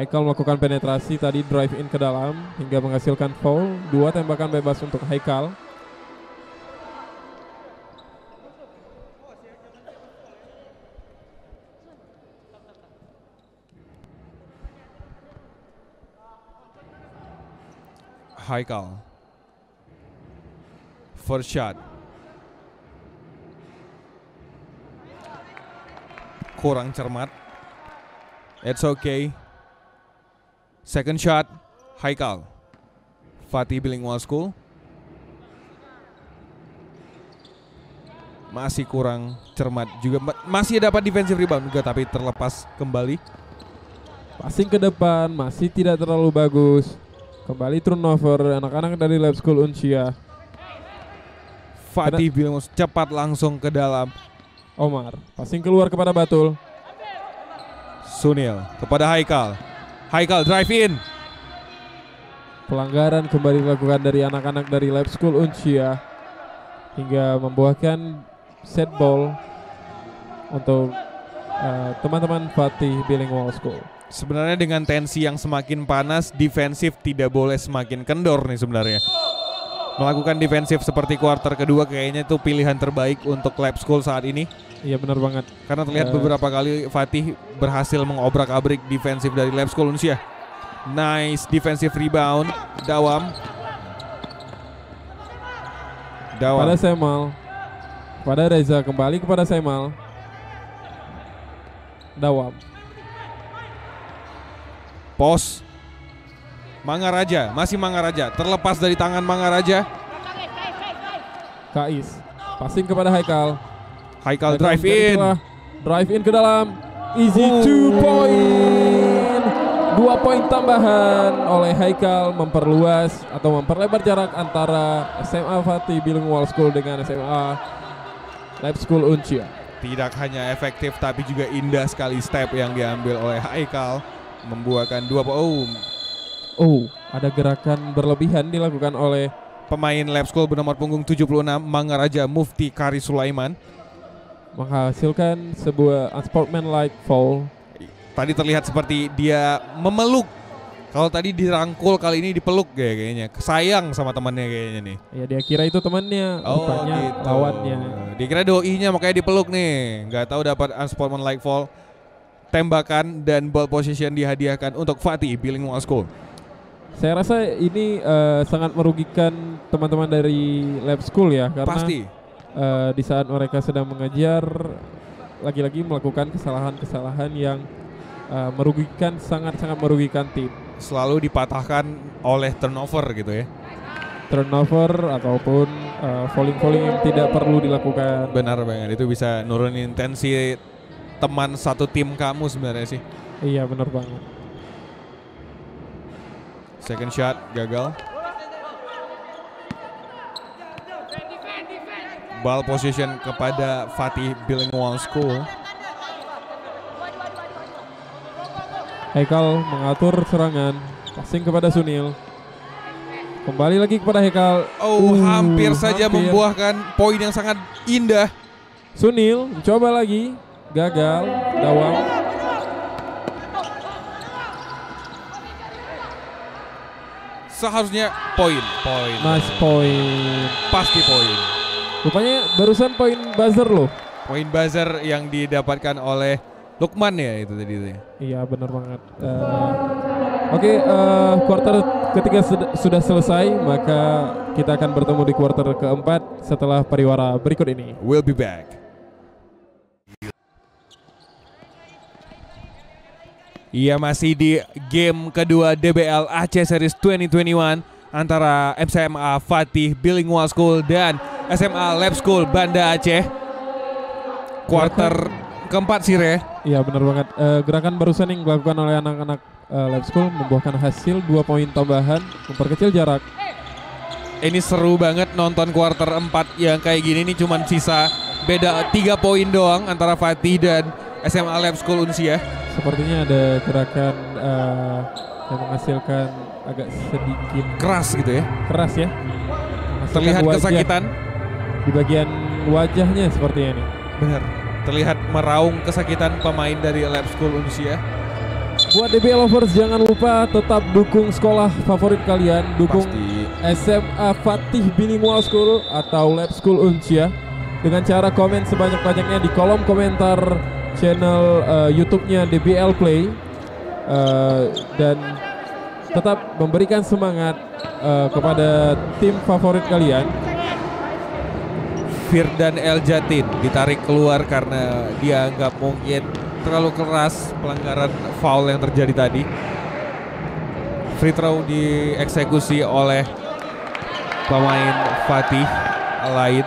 Speaker 3: Haikal melakukan penetrasi tadi, drive in ke dalam hingga menghasilkan foul. 2 tembakan bebas untuk Haikal.
Speaker 2: Haikal. First shot. Kurang cermat. It's okay. Second shot. Haikal. Fatih Bilingual School. Masih kurang cermat juga. Masih dapat defensive rebound juga tapi terlepas kembali.
Speaker 3: Passing ke depan masih tidak terlalu bagus. Kembali turnover anak-anak dari Lab School Uncia.
Speaker 2: Fatih Bilingual cepat langsung ke dalam.
Speaker 3: Omar, passing keluar kepada Batul.
Speaker 2: Sunil kepada Haikal. Haikal drive in.
Speaker 3: Pelanggaran kembali dilakukan dari anak-anak dari Lab School Uncia hingga membuahkan set ball untuk teman-teman Fatih Bilingual School.
Speaker 2: Sebenarnya dengan tensi yang semakin panas, defensif tidak boleh semakin kendor nih sebenarnya. melakukan defensif seperti kuarter kedua kayaknya itu pilihan terbaik untuk Lab School saat ini.
Speaker 3: Iya benar banget.
Speaker 2: Karena terlihat beberapa kali Fatih berhasil mengobrak-abrik defensif dari Lab School Unsia. Nice defensive rebound. Dawam.
Speaker 3: Pada Semal. Pada Reza, kembali kepada Semal. Dawam.
Speaker 2: Pos. Mangaraja, masih Mangaraja, terlepas dari tangan Mangaraja.
Speaker 3: Kais, passing kepada Haikal.
Speaker 2: Haikal drive in.
Speaker 3: Drive in ke dalam. Easy 2 point. 2 poin tambahan oleh Haikal memperluas atau memperlebar jarak antara SMA Fatih Bilingual School dengan SMA Lab School Unsia.
Speaker 2: Tidak hanya efektif tapi juga indah sekali step yang diambil oleh Haikal membuahkan 2 poin.
Speaker 3: Ada gerakan berlebihan dilakukan oleh
Speaker 2: pemain Lab School bernomor punggung 76 Mangaraja Mufti Kari Sulaiman,
Speaker 3: menghasilkan sebuah unsportsmanlike foul.
Speaker 2: Tadi terlihat seperti dia memeluk. Kalau tadi dirangkul, kali ini dipeluk kayaknya. Sayang sama temannya kayaknya nih.
Speaker 3: Ya dia kira itu temannya, rupanya
Speaker 2: gitu.
Speaker 3: lawannya.
Speaker 2: Dia kira doi-nya makanya dipeluk nih. Gak tahu dapat unsportsmanlike foul. Tembakan dan ball position dihadiahkan untuk Fatih Bilingual School.
Speaker 3: Saya rasa ini sangat merugikan teman-teman dari Lab School ya, karena
Speaker 2: pasti
Speaker 3: di saat mereka sedang mengajar lagi-lagi melakukan kesalahan-kesalahan yang merugikan, sangat-sangat merugikan tim.
Speaker 2: Selalu dipatahkan oleh turnover gitu ya.
Speaker 3: Turnover ataupun falling-falling yang tidak perlu dilakukan.
Speaker 2: Benar banget, itu bisa nurunin tensi teman satu tim kamu sebenarnya sih.
Speaker 3: Iya benar banget.
Speaker 2: Second shot gagal. Ball position kepada Fatih Bilingual School.
Speaker 3: Haikal mengatur serangan, passing kepada Sunil. Kembali lagi kepada Haikal.
Speaker 2: Hampir saja membuahkan poin yang sangat indah.
Speaker 3: Sunil coba lagi, gagal. Dawam.
Speaker 2: Seharusnya poin.
Speaker 3: Nice poin.
Speaker 2: Pasti poin.
Speaker 3: Rupanya barusan poin buzzer loh.
Speaker 2: Poin buzzer yang didapatkan oleh Lukman ya itu tadi.
Speaker 3: Iya benar banget. Kuarter ketiga sudah selesai, maka kita akan bertemu di kuarter keempat setelah pariwara berikut ini.
Speaker 2: We'll be back. Iya, masih di game kedua DBL Aceh Series 2021 antara SMA Fatih Bilingual School dan SMA Lab School Banda Aceh. Kuarter keempat sih Re.
Speaker 3: Iya benar banget. Gerakan barusan yang dilakukan oleh anak-anak Lab School membuahkan hasil 2 poin tambahan, memperkecil jarak.
Speaker 2: Ini seru banget nonton kuarter 4 yang kayak gini nih, cuman sisa beda 3 poin doang antara Fatih dan SMA Lab School Unsia.
Speaker 3: Sepertinya ada gerakan yang menghasilkan agak sedikit
Speaker 2: keras gitu ya.
Speaker 3: Keras ya.
Speaker 2: Terlihat kesakitan
Speaker 3: di bagian wajahnya sepertinya nih.
Speaker 2: Benar. Terlihat meraung kesakitan pemain dari Lab School Unsia.
Speaker 3: Buat DBL lovers jangan lupa tetap dukung sekolah favorit kalian, dukung SMA Fatih Bilingual School atau Lab School Unsia dengan cara komen sebanyak-banyaknya di kolom komentar channel YouTube-nya DBL Play, dan tetap memberikan semangat kepada tim favorit kalian.
Speaker 2: Firdan El Jatin ditarik keluar karena dia anggap mungkin terlalu keras pelanggaran foul yang terjadi tadi. Free throw dieksekusi oleh pemain Fatih lain,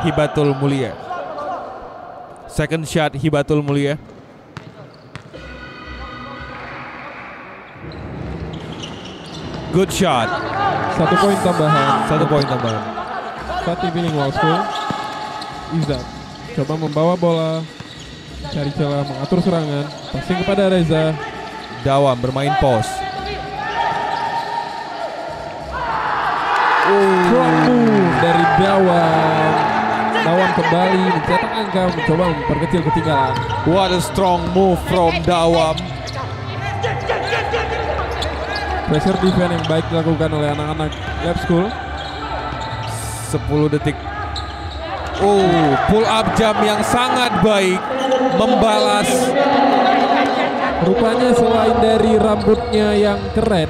Speaker 2: Hibatul Mulia. Second shot Hibatul Mulia. Good shot.
Speaker 3: 1 poin tambahan.
Speaker 2: 1 poin tambahan.
Speaker 3: Fatih Bilingual School. Izzat coba membawa bola, cari celah, mengatur serangan, passing kepada Reza.
Speaker 2: Dawam bermain pos.
Speaker 3: Strong move dari Dawam. Dawam kembali mencetak angka, mencoba memperkecil ketinggalan.
Speaker 2: What a strong move from Dawam.
Speaker 3: Pressure defense yang baik dilakukan oleh anak-anak Lab School.
Speaker 2: 10 detik. Pull up jump yang sangat baik membalas.
Speaker 3: Rupanya selain dari rambutnya yang keren,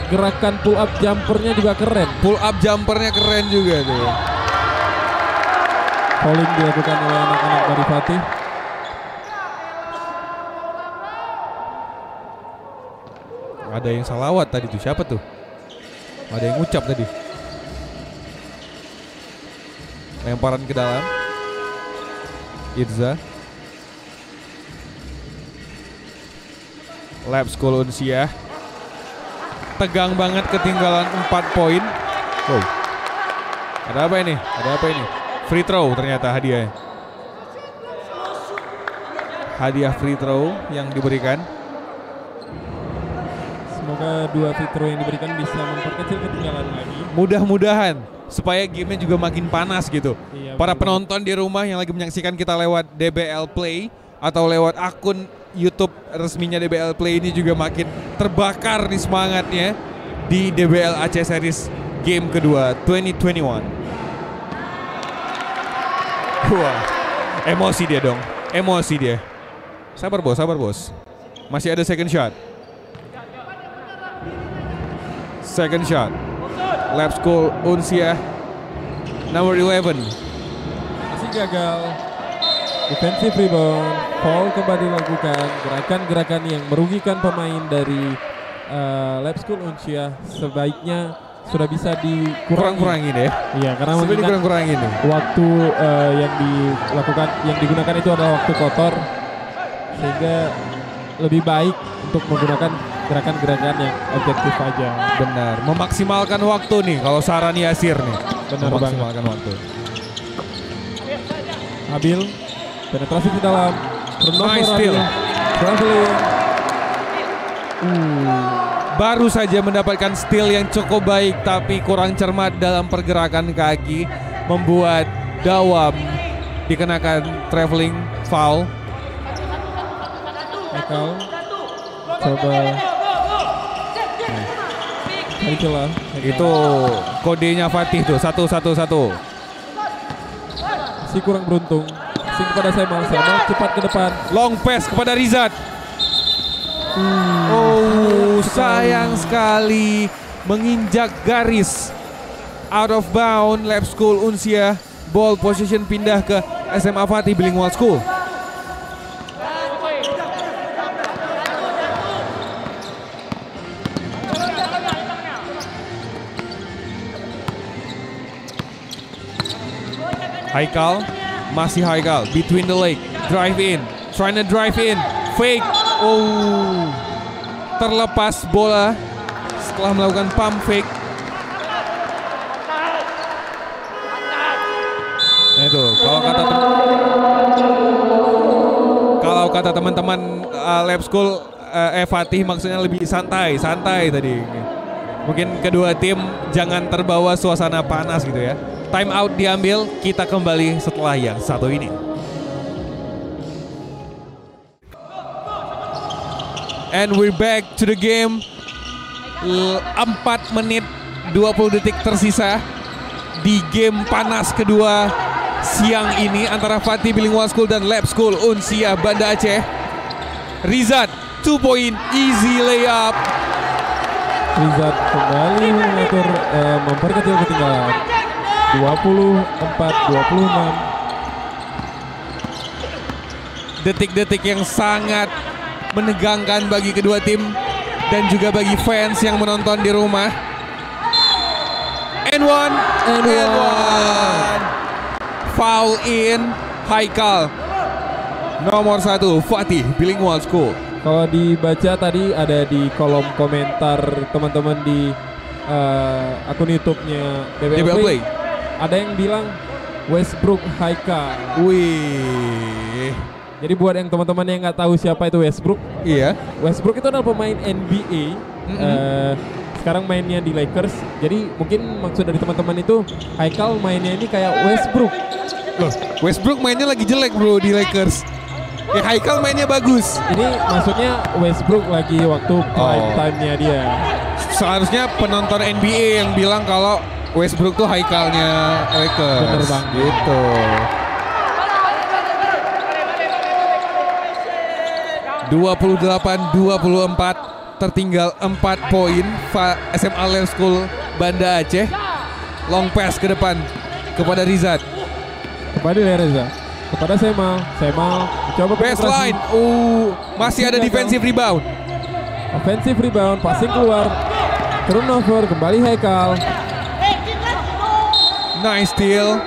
Speaker 3: gerakan pull up jumpernya juga keren.
Speaker 2: Pull up jumpernya keren juga tuh.
Speaker 3: Fouling dilakukan oleh anak-anak dari Fatih.
Speaker 2: Ada yang salawat tadi tuh, siapa tuh? Ada yang ngucap tadi. Lemparan ke dalam. Irza. Lab School Unsia. Tegang banget, ketinggalan 4 poin. Wow. Ada apa ini? Ada apa ini? Free throw ternyata hadiahnya. Hadiah free throw yang diberikan.
Speaker 3: Semoga 2 free throw yang diberikan bisa memperkecil ketinggalan lagi.
Speaker 2: Mudah-mudahan supaya gamenya juga makin panas gitu.
Speaker 3: Iya,
Speaker 2: Para
Speaker 3: betul.
Speaker 2: penonton di rumah yang lagi menyaksikan kita lewat DBL Play atau lewat akun YouTube resminya DBL Play ini juga makin terbakar nih semangatnya di DBL Aceh Series game kedua 2021. Wah, emosi dia dong, emosi dia. Sabar bos, masih ada second shot. Second shot, Lab School Unsia, number 11.
Speaker 3: Masih gagal. Defensive rebound, foul kembali dilakukan. Gerakan-gerakan yang merugikan pemain dari Lab School Unsia sebaiknya sudah bisa
Speaker 2: Kurang-kurangin ya.
Speaker 3: Iya, karena
Speaker 2: Sebenarnya
Speaker 3: mengingat
Speaker 2: kurang-kurangin nih.
Speaker 3: waktu yang digunakan itu adalah waktu kotor, sehingga lebih baik untuk menggunakan gerakan-gerakan yang objektif aja.
Speaker 2: Benar, memaksimalkan waktu nih kalau saran Yasir nih.
Speaker 3: Benar
Speaker 2: memaksimalkan waktu.
Speaker 3: Abil penetrasi ke dalam.
Speaker 2: Nice steal.
Speaker 3: Traveling.
Speaker 2: Baru saja mendapatkan steal yang cukup baik tapi kurang cermat dalam pergerakan kaki, membuat Dawam dikenakan traveling foul.
Speaker 3: Michael coba cari celah.
Speaker 2: Itu kodenya Fatih tuh, 1-1-1.
Speaker 3: Masih kurang beruntung. Sing kepada Semal cepat ke depan.
Speaker 2: Long pass kepada Rizat. Sayang sekali menginjak garis. Out of bound. Lab School Unsia. Ball position pindah ke SMA Fatih Bilingual School. Haikal, masih Haikal, between the leg, drive in, trying to drive in, fake, terlepas bola setelah melakukan pump fake. Nah itu, kalau kata teman-teman Lab School Fatih maksudnya lebih santai tadi. Mungkin kedua tim jangan terbawa suasana panas gitu ya. Time out diambil, kita kembali setelah yang satu ini. And we're back to the game. 4 menit 20 detik tersisa di game panas kedua siang ini antara Fatih Bilingual School dan Lab School Unsia Banda Aceh. Rizat 2 point easy layup.
Speaker 3: Rizat kembali mengatur memperkecil ketinggalan 24-26.
Speaker 2: Detik-detik yang sangat menegangkan bagi kedua tim dan juga bagi fans yang menonton di rumah. And one. Foul in Haikal. Nomor 1 Fatih Bilingual School.
Speaker 3: Kalau dibaca tadi ada di kolom komentar teman-teman di akun YouTube-nya DBL Play. Ada yang bilang Westbrook Haikal.
Speaker 2: Wih.
Speaker 3: Jadi buat yang teman-teman yang nggak tahu siapa itu Westbrook.
Speaker 2: Iya.
Speaker 3: Westbrook itu adalah pemain NBA. Sekarang mainnya di Lakers. Jadi mungkin maksud dari teman-teman itu Haikal mainnya ini kayak Westbrook.
Speaker 2: Loh, Westbrook mainnya lagi jelek bro di Lakers. Ya Haikal mainnya bagus.
Speaker 3: Ini maksudnya Westbrook lagi waktu prime time-nya dia.
Speaker 2: Seharusnya penonton NBA yang bilang kalau Westbrook tuh Haikalnya Lakers.
Speaker 3: Bener banget.
Speaker 2: Gitu. (28-24) tertinggal 4 poin. SMA Lab School Banda Aceh. Long pass ke depan kepada Rizat.
Speaker 3: Kepada Reza. Kepada Semal. Semal mencoba
Speaker 2: Baseline. Masih ada defensive rebound.
Speaker 3: Offensive rebound, passing keluar. Turnover, kembali Haikal.
Speaker 2: Nice steal.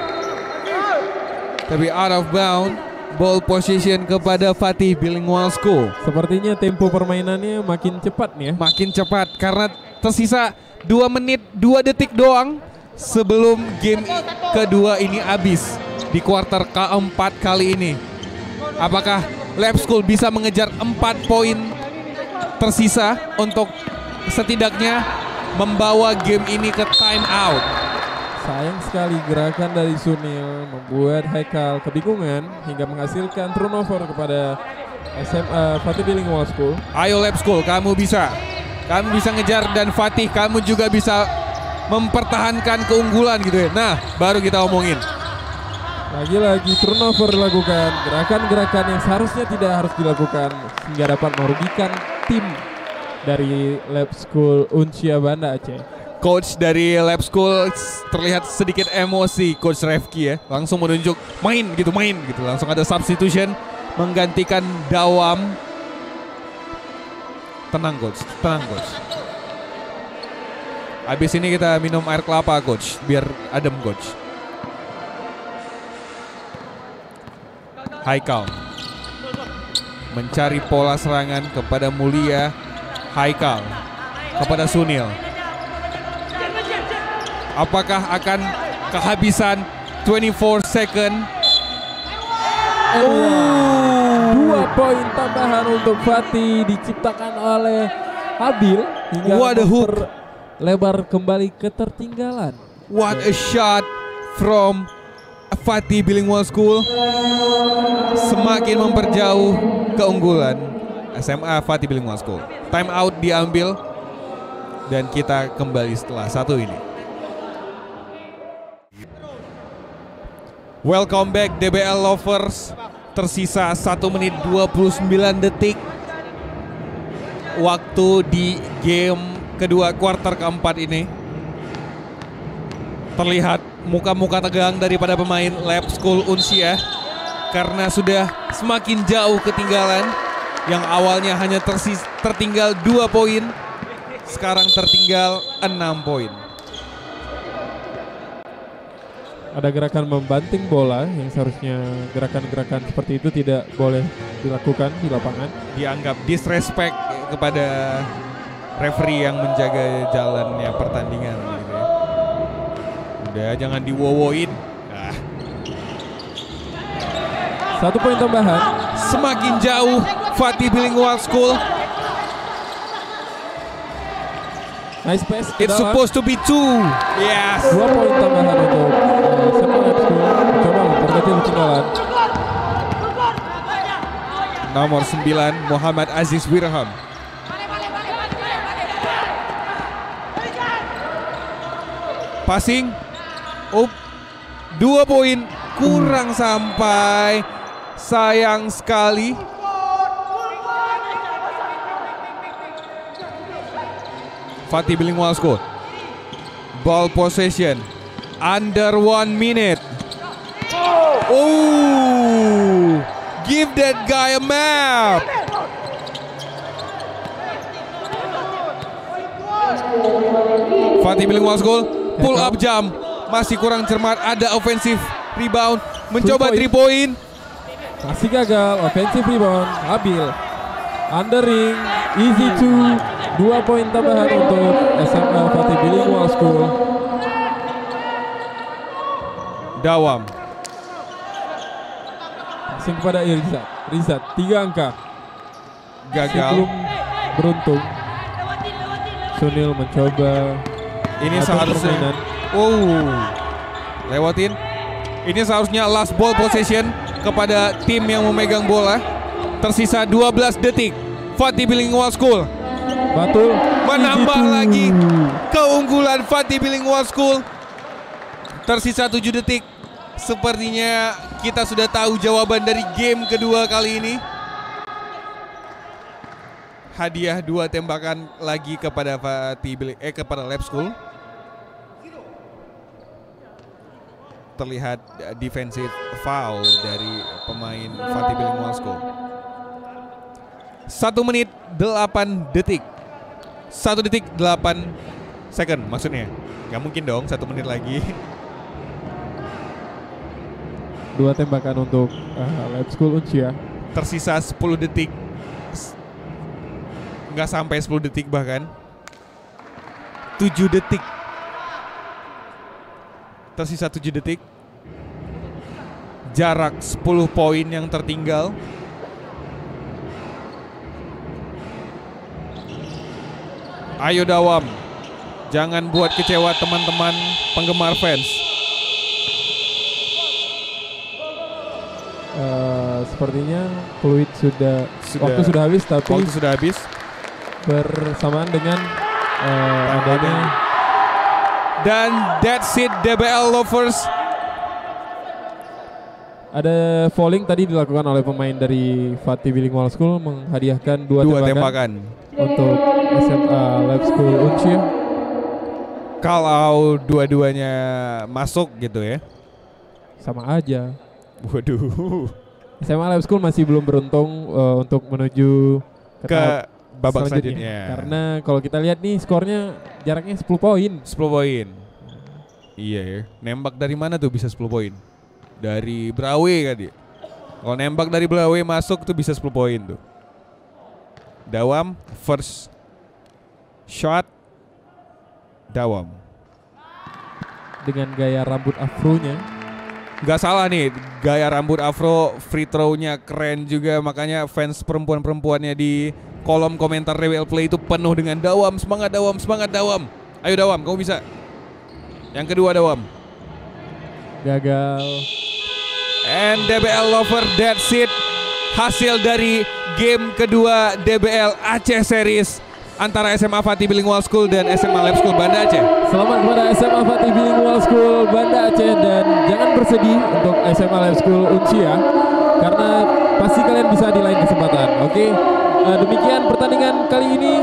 Speaker 2: Tapi out of bound. Ball position kepada Fatih Bilingual School.
Speaker 3: Sepertinya tempo permainannya makin cepat nih ya.
Speaker 2: Makin cepat karena tersisa 2 menit 2 detik doang sebelum game kedua ini habis di kuarter keempat kali ini. Apakah Lab School bisa mengejar 4 poin tersisa untuk setidaknya membawa game ini ke time out?
Speaker 3: Sayang sekali gerakan dari Sunil membuat Haikal kebingungan hingga menghasilkan turnover kepada SMA Fatih Bilingual School.
Speaker 2: Ayo Lab School, kamu bisa ngejar, dan Fatih kamu juga bisa mempertahankan keunggulan gitu ya. Nah, baru kita omongin.
Speaker 3: Lagi-lagi turnover dilakukan, gerakan-gerakan yang seharusnya tidak harus dilakukan sehingga dapat merugikan tim dari Lab School Uncia Banda Aceh.
Speaker 2: Coach dari Lab School terlihat sedikit emosi, Coach Refki ya. Langsung menunjuk main gitu. Langsung ada substitution menggantikan Dawam. Tenang Coach. Habis ini kita minum air kelapa Coach, biar adem Coach. Haikal mencari pola serangan kepada Mulia. Haikal kepada Sunil. Apakah akan kehabisan 24 second?
Speaker 3: 2 poin tambahan untuk Fatih diciptakan oleh Habil hingga
Speaker 2: What a hook.
Speaker 3: lebar kembali ketertinggalan.
Speaker 2: What a shot from Fatih Bilingual School. Semakin memperjauh keunggulan SMA Fatih Bilingual School. Time out diambil dan kita kembali setelah satu ini. Welcome back DBL Lovers. Tersisa 1 menit 29 detik waktu di game kedua kuarter keempat ini. Terlihat muka-muka tegang daripada pemain Lab School Uncia karena sudah semakin jauh ketinggalan. Yang awalnya hanya tertinggal 2 poin, sekarang tertinggal 6 poin.
Speaker 3: Ada gerakan membanting bola yang seharusnya gerakan-gerakan seperti itu tidak boleh dilakukan di lapangan.
Speaker 2: Dianggap disrespect kepada referee yang menjaga jalannya pertandingan gitu ya. Udah, jangan diwowoin.
Speaker 3: 1 poin tambahan.
Speaker 2: Semakin jauh Fatih Bilingual School.
Speaker 3: Nice pass.
Speaker 2: It's supposed to be 2. Yes.
Speaker 3: 2 poin tambahan untuk SMA Lab School. Coba memperbaiki ketinggalan.
Speaker 2: Nomor 9 Muhammad Aziz Wirham. Passing. 2 poin kurang sampai. Sayang sekali. Fatih Bilingual School. Ball possession under 1 minute. Give that guy a map. Fatih Bilingual School pull up jump, masih kurang cermat. Ada offensive rebound, mencoba 3 point.
Speaker 3: Masih gagal, offensive rebound, Habil. Under ring, easy 2. 2 poin tambahan untuk SMA Fatih Bilingual School.
Speaker 2: Dawam.
Speaker 3: Passing kepada Rizat, 3 angka.
Speaker 2: Gagal.
Speaker 3: Belum beruntung. Sunil mencoba.
Speaker 2: Ini
Speaker 3: atur
Speaker 2: seharusnya
Speaker 3: permainan.
Speaker 2: Lewatin. Ini seharusnya last ball possession kepada tim yang memegang bola. Tersisa 12 detik. Fatih Bilingual School
Speaker 3: Batul
Speaker 2: menambah lagi keunggulan Fatih Bilingual School Tersisa 7 detik. Sepertinya kita sudah tahu jawaban dari game kedua kali ini. Hadiah 2 tembakan lagi kepada kepada Lab School. Terlihat defensive foul dari pemain Fatih Bilingual School. 1 menit 8 detik. 1 detik 8 second maksudnya. Gak mungkin dong 1 menit lagi.
Speaker 3: 2 tembakan untuk Lab School Uncia.
Speaker 2: Tersisa 10 detik. Nggak sampai 10 detik bahkan. 7 detik. Tersisa 7 detik. Jarak 10 poin yang tertinggal. Ayo Dawam. Jangan buat kecewa teman-teman penggemar fans.
Speaker 3: Sepertinya fluid waktu sudah habis, tapi
Speaker 2: waktu sudah habis
Speaker 3: bersamaan dengan adanya.
Speaker 2: Dan that's it, DBL Lovers.
Speaker 3: Ada falling tadi dilakukan oleh pemain dari Fatih Bilingual School, menghadiahkan 2 tembakan untuk SMA Lab School Uncia.
Speaker 2: Kalau dua-duanya masuk gitu ya,
Speaker 3: sama aja.
Speaker 2: Waduh.
Speaker 3: SMA Lab School masih belum beruntung untuk menuju
Speaker 2: ke babak selanjutnya.
Speaker 3: Karena kalau kita lihat nih skornya jaraknya 10 poin.
Speaker 2: 10 poin. Iya ya. Nembak dari mana tuh bisa 10 poin? Dari Brawe kan dia. Kalau nembak dari Brawe masuk tuh bisa 10 poin tuh. Dawam first shot. Dawam.
Speaker 3: Dengan gaya rambut afronya.
Speaker 2: Gak salah nih, gaya rambut afro, free throw-nya keren juga. Makanya fans perempuan-perempuannya di kolom komentar DBL Play itu penuh dengan Dawam, semangat Dawam, semangat Dawam. Ayo Dawam, kamu bisa. Yang kedua Dawam.
Speaker 3: Gagal.
Speaker 2: And DBL Lover, that's it. Hasil dari game kedua DBL Aceh Series antara SMA Fatih Bilingual School dan SMA Lab School Banda Aceh.
Speaker 3: Selamat kepada SMA Fatih Bilingual School Banda Aceh, dan jangan bersedih untuk SMA Lab School Uncia karena pasti kalian bisa di lain kesempatan. Oke, demikian pertandingan kali ini.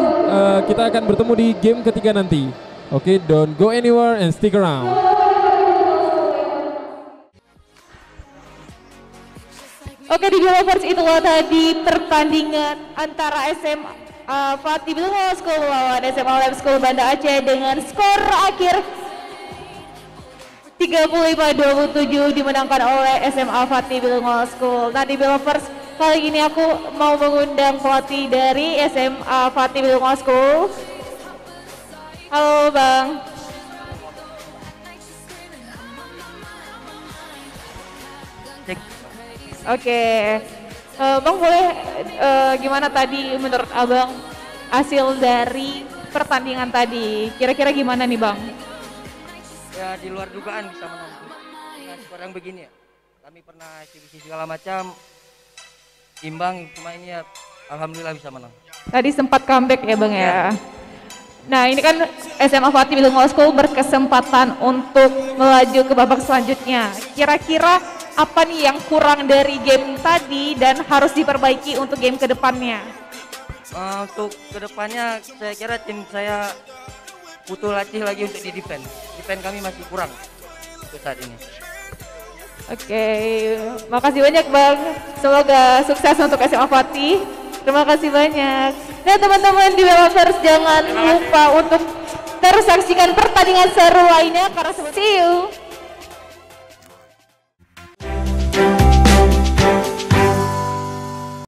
Speaker 3: Kita akan bertemu di game ketiga nanti. Oke, don't go anywhere and stick around.
Speaker 1: Oke, di Lovers itulah tadi pertandingan antara SMA Fatih Bilingual School melawan SMA Lab School Banda Aceh dengan skor akhir 35-27 dimenangkan oleh SMA Fatih Bilingual School. Nah, di Lovers kali ini aku mau mengundang pelatih dari SMA Fatih Bilingual School. Halo Bang. Oke. Bang, boleh gimana tadi menurut Abang hasil dari pertandingan tadi? Kira-kira gimana nih Bang?
Speaker 4: Ya di luar dugaan bisa menang. Dengan skor yang begini ya. Kami pernah eksibisi segala macam, imbang, cuma ini ya alhamdulillah bisa menang. Tadi
Speaker 1: sempat comeback ya Bang ya. Nah ini kan SMA Fatih Bilingual School berkesempatan untuk melaju ke babak selanjutnya. Kira-kira apa nih yang kurang dari game tadi dan harus diperbaiki untuk game kedepannya?
Speaker 4: Untuk kedepannya saya kira tim saya butuh latih lagi untuk di defense. Defense kami masih kurang untuk saat ini.
Speaker 1: Oke, makasih banyak Bang. Semoga sukses untuk SMA Fatih. Terima kasih banyak. Nah teman-teman di Lovers jangan lupa untuk terus saksikan pertandingan seru lainnya karena see you.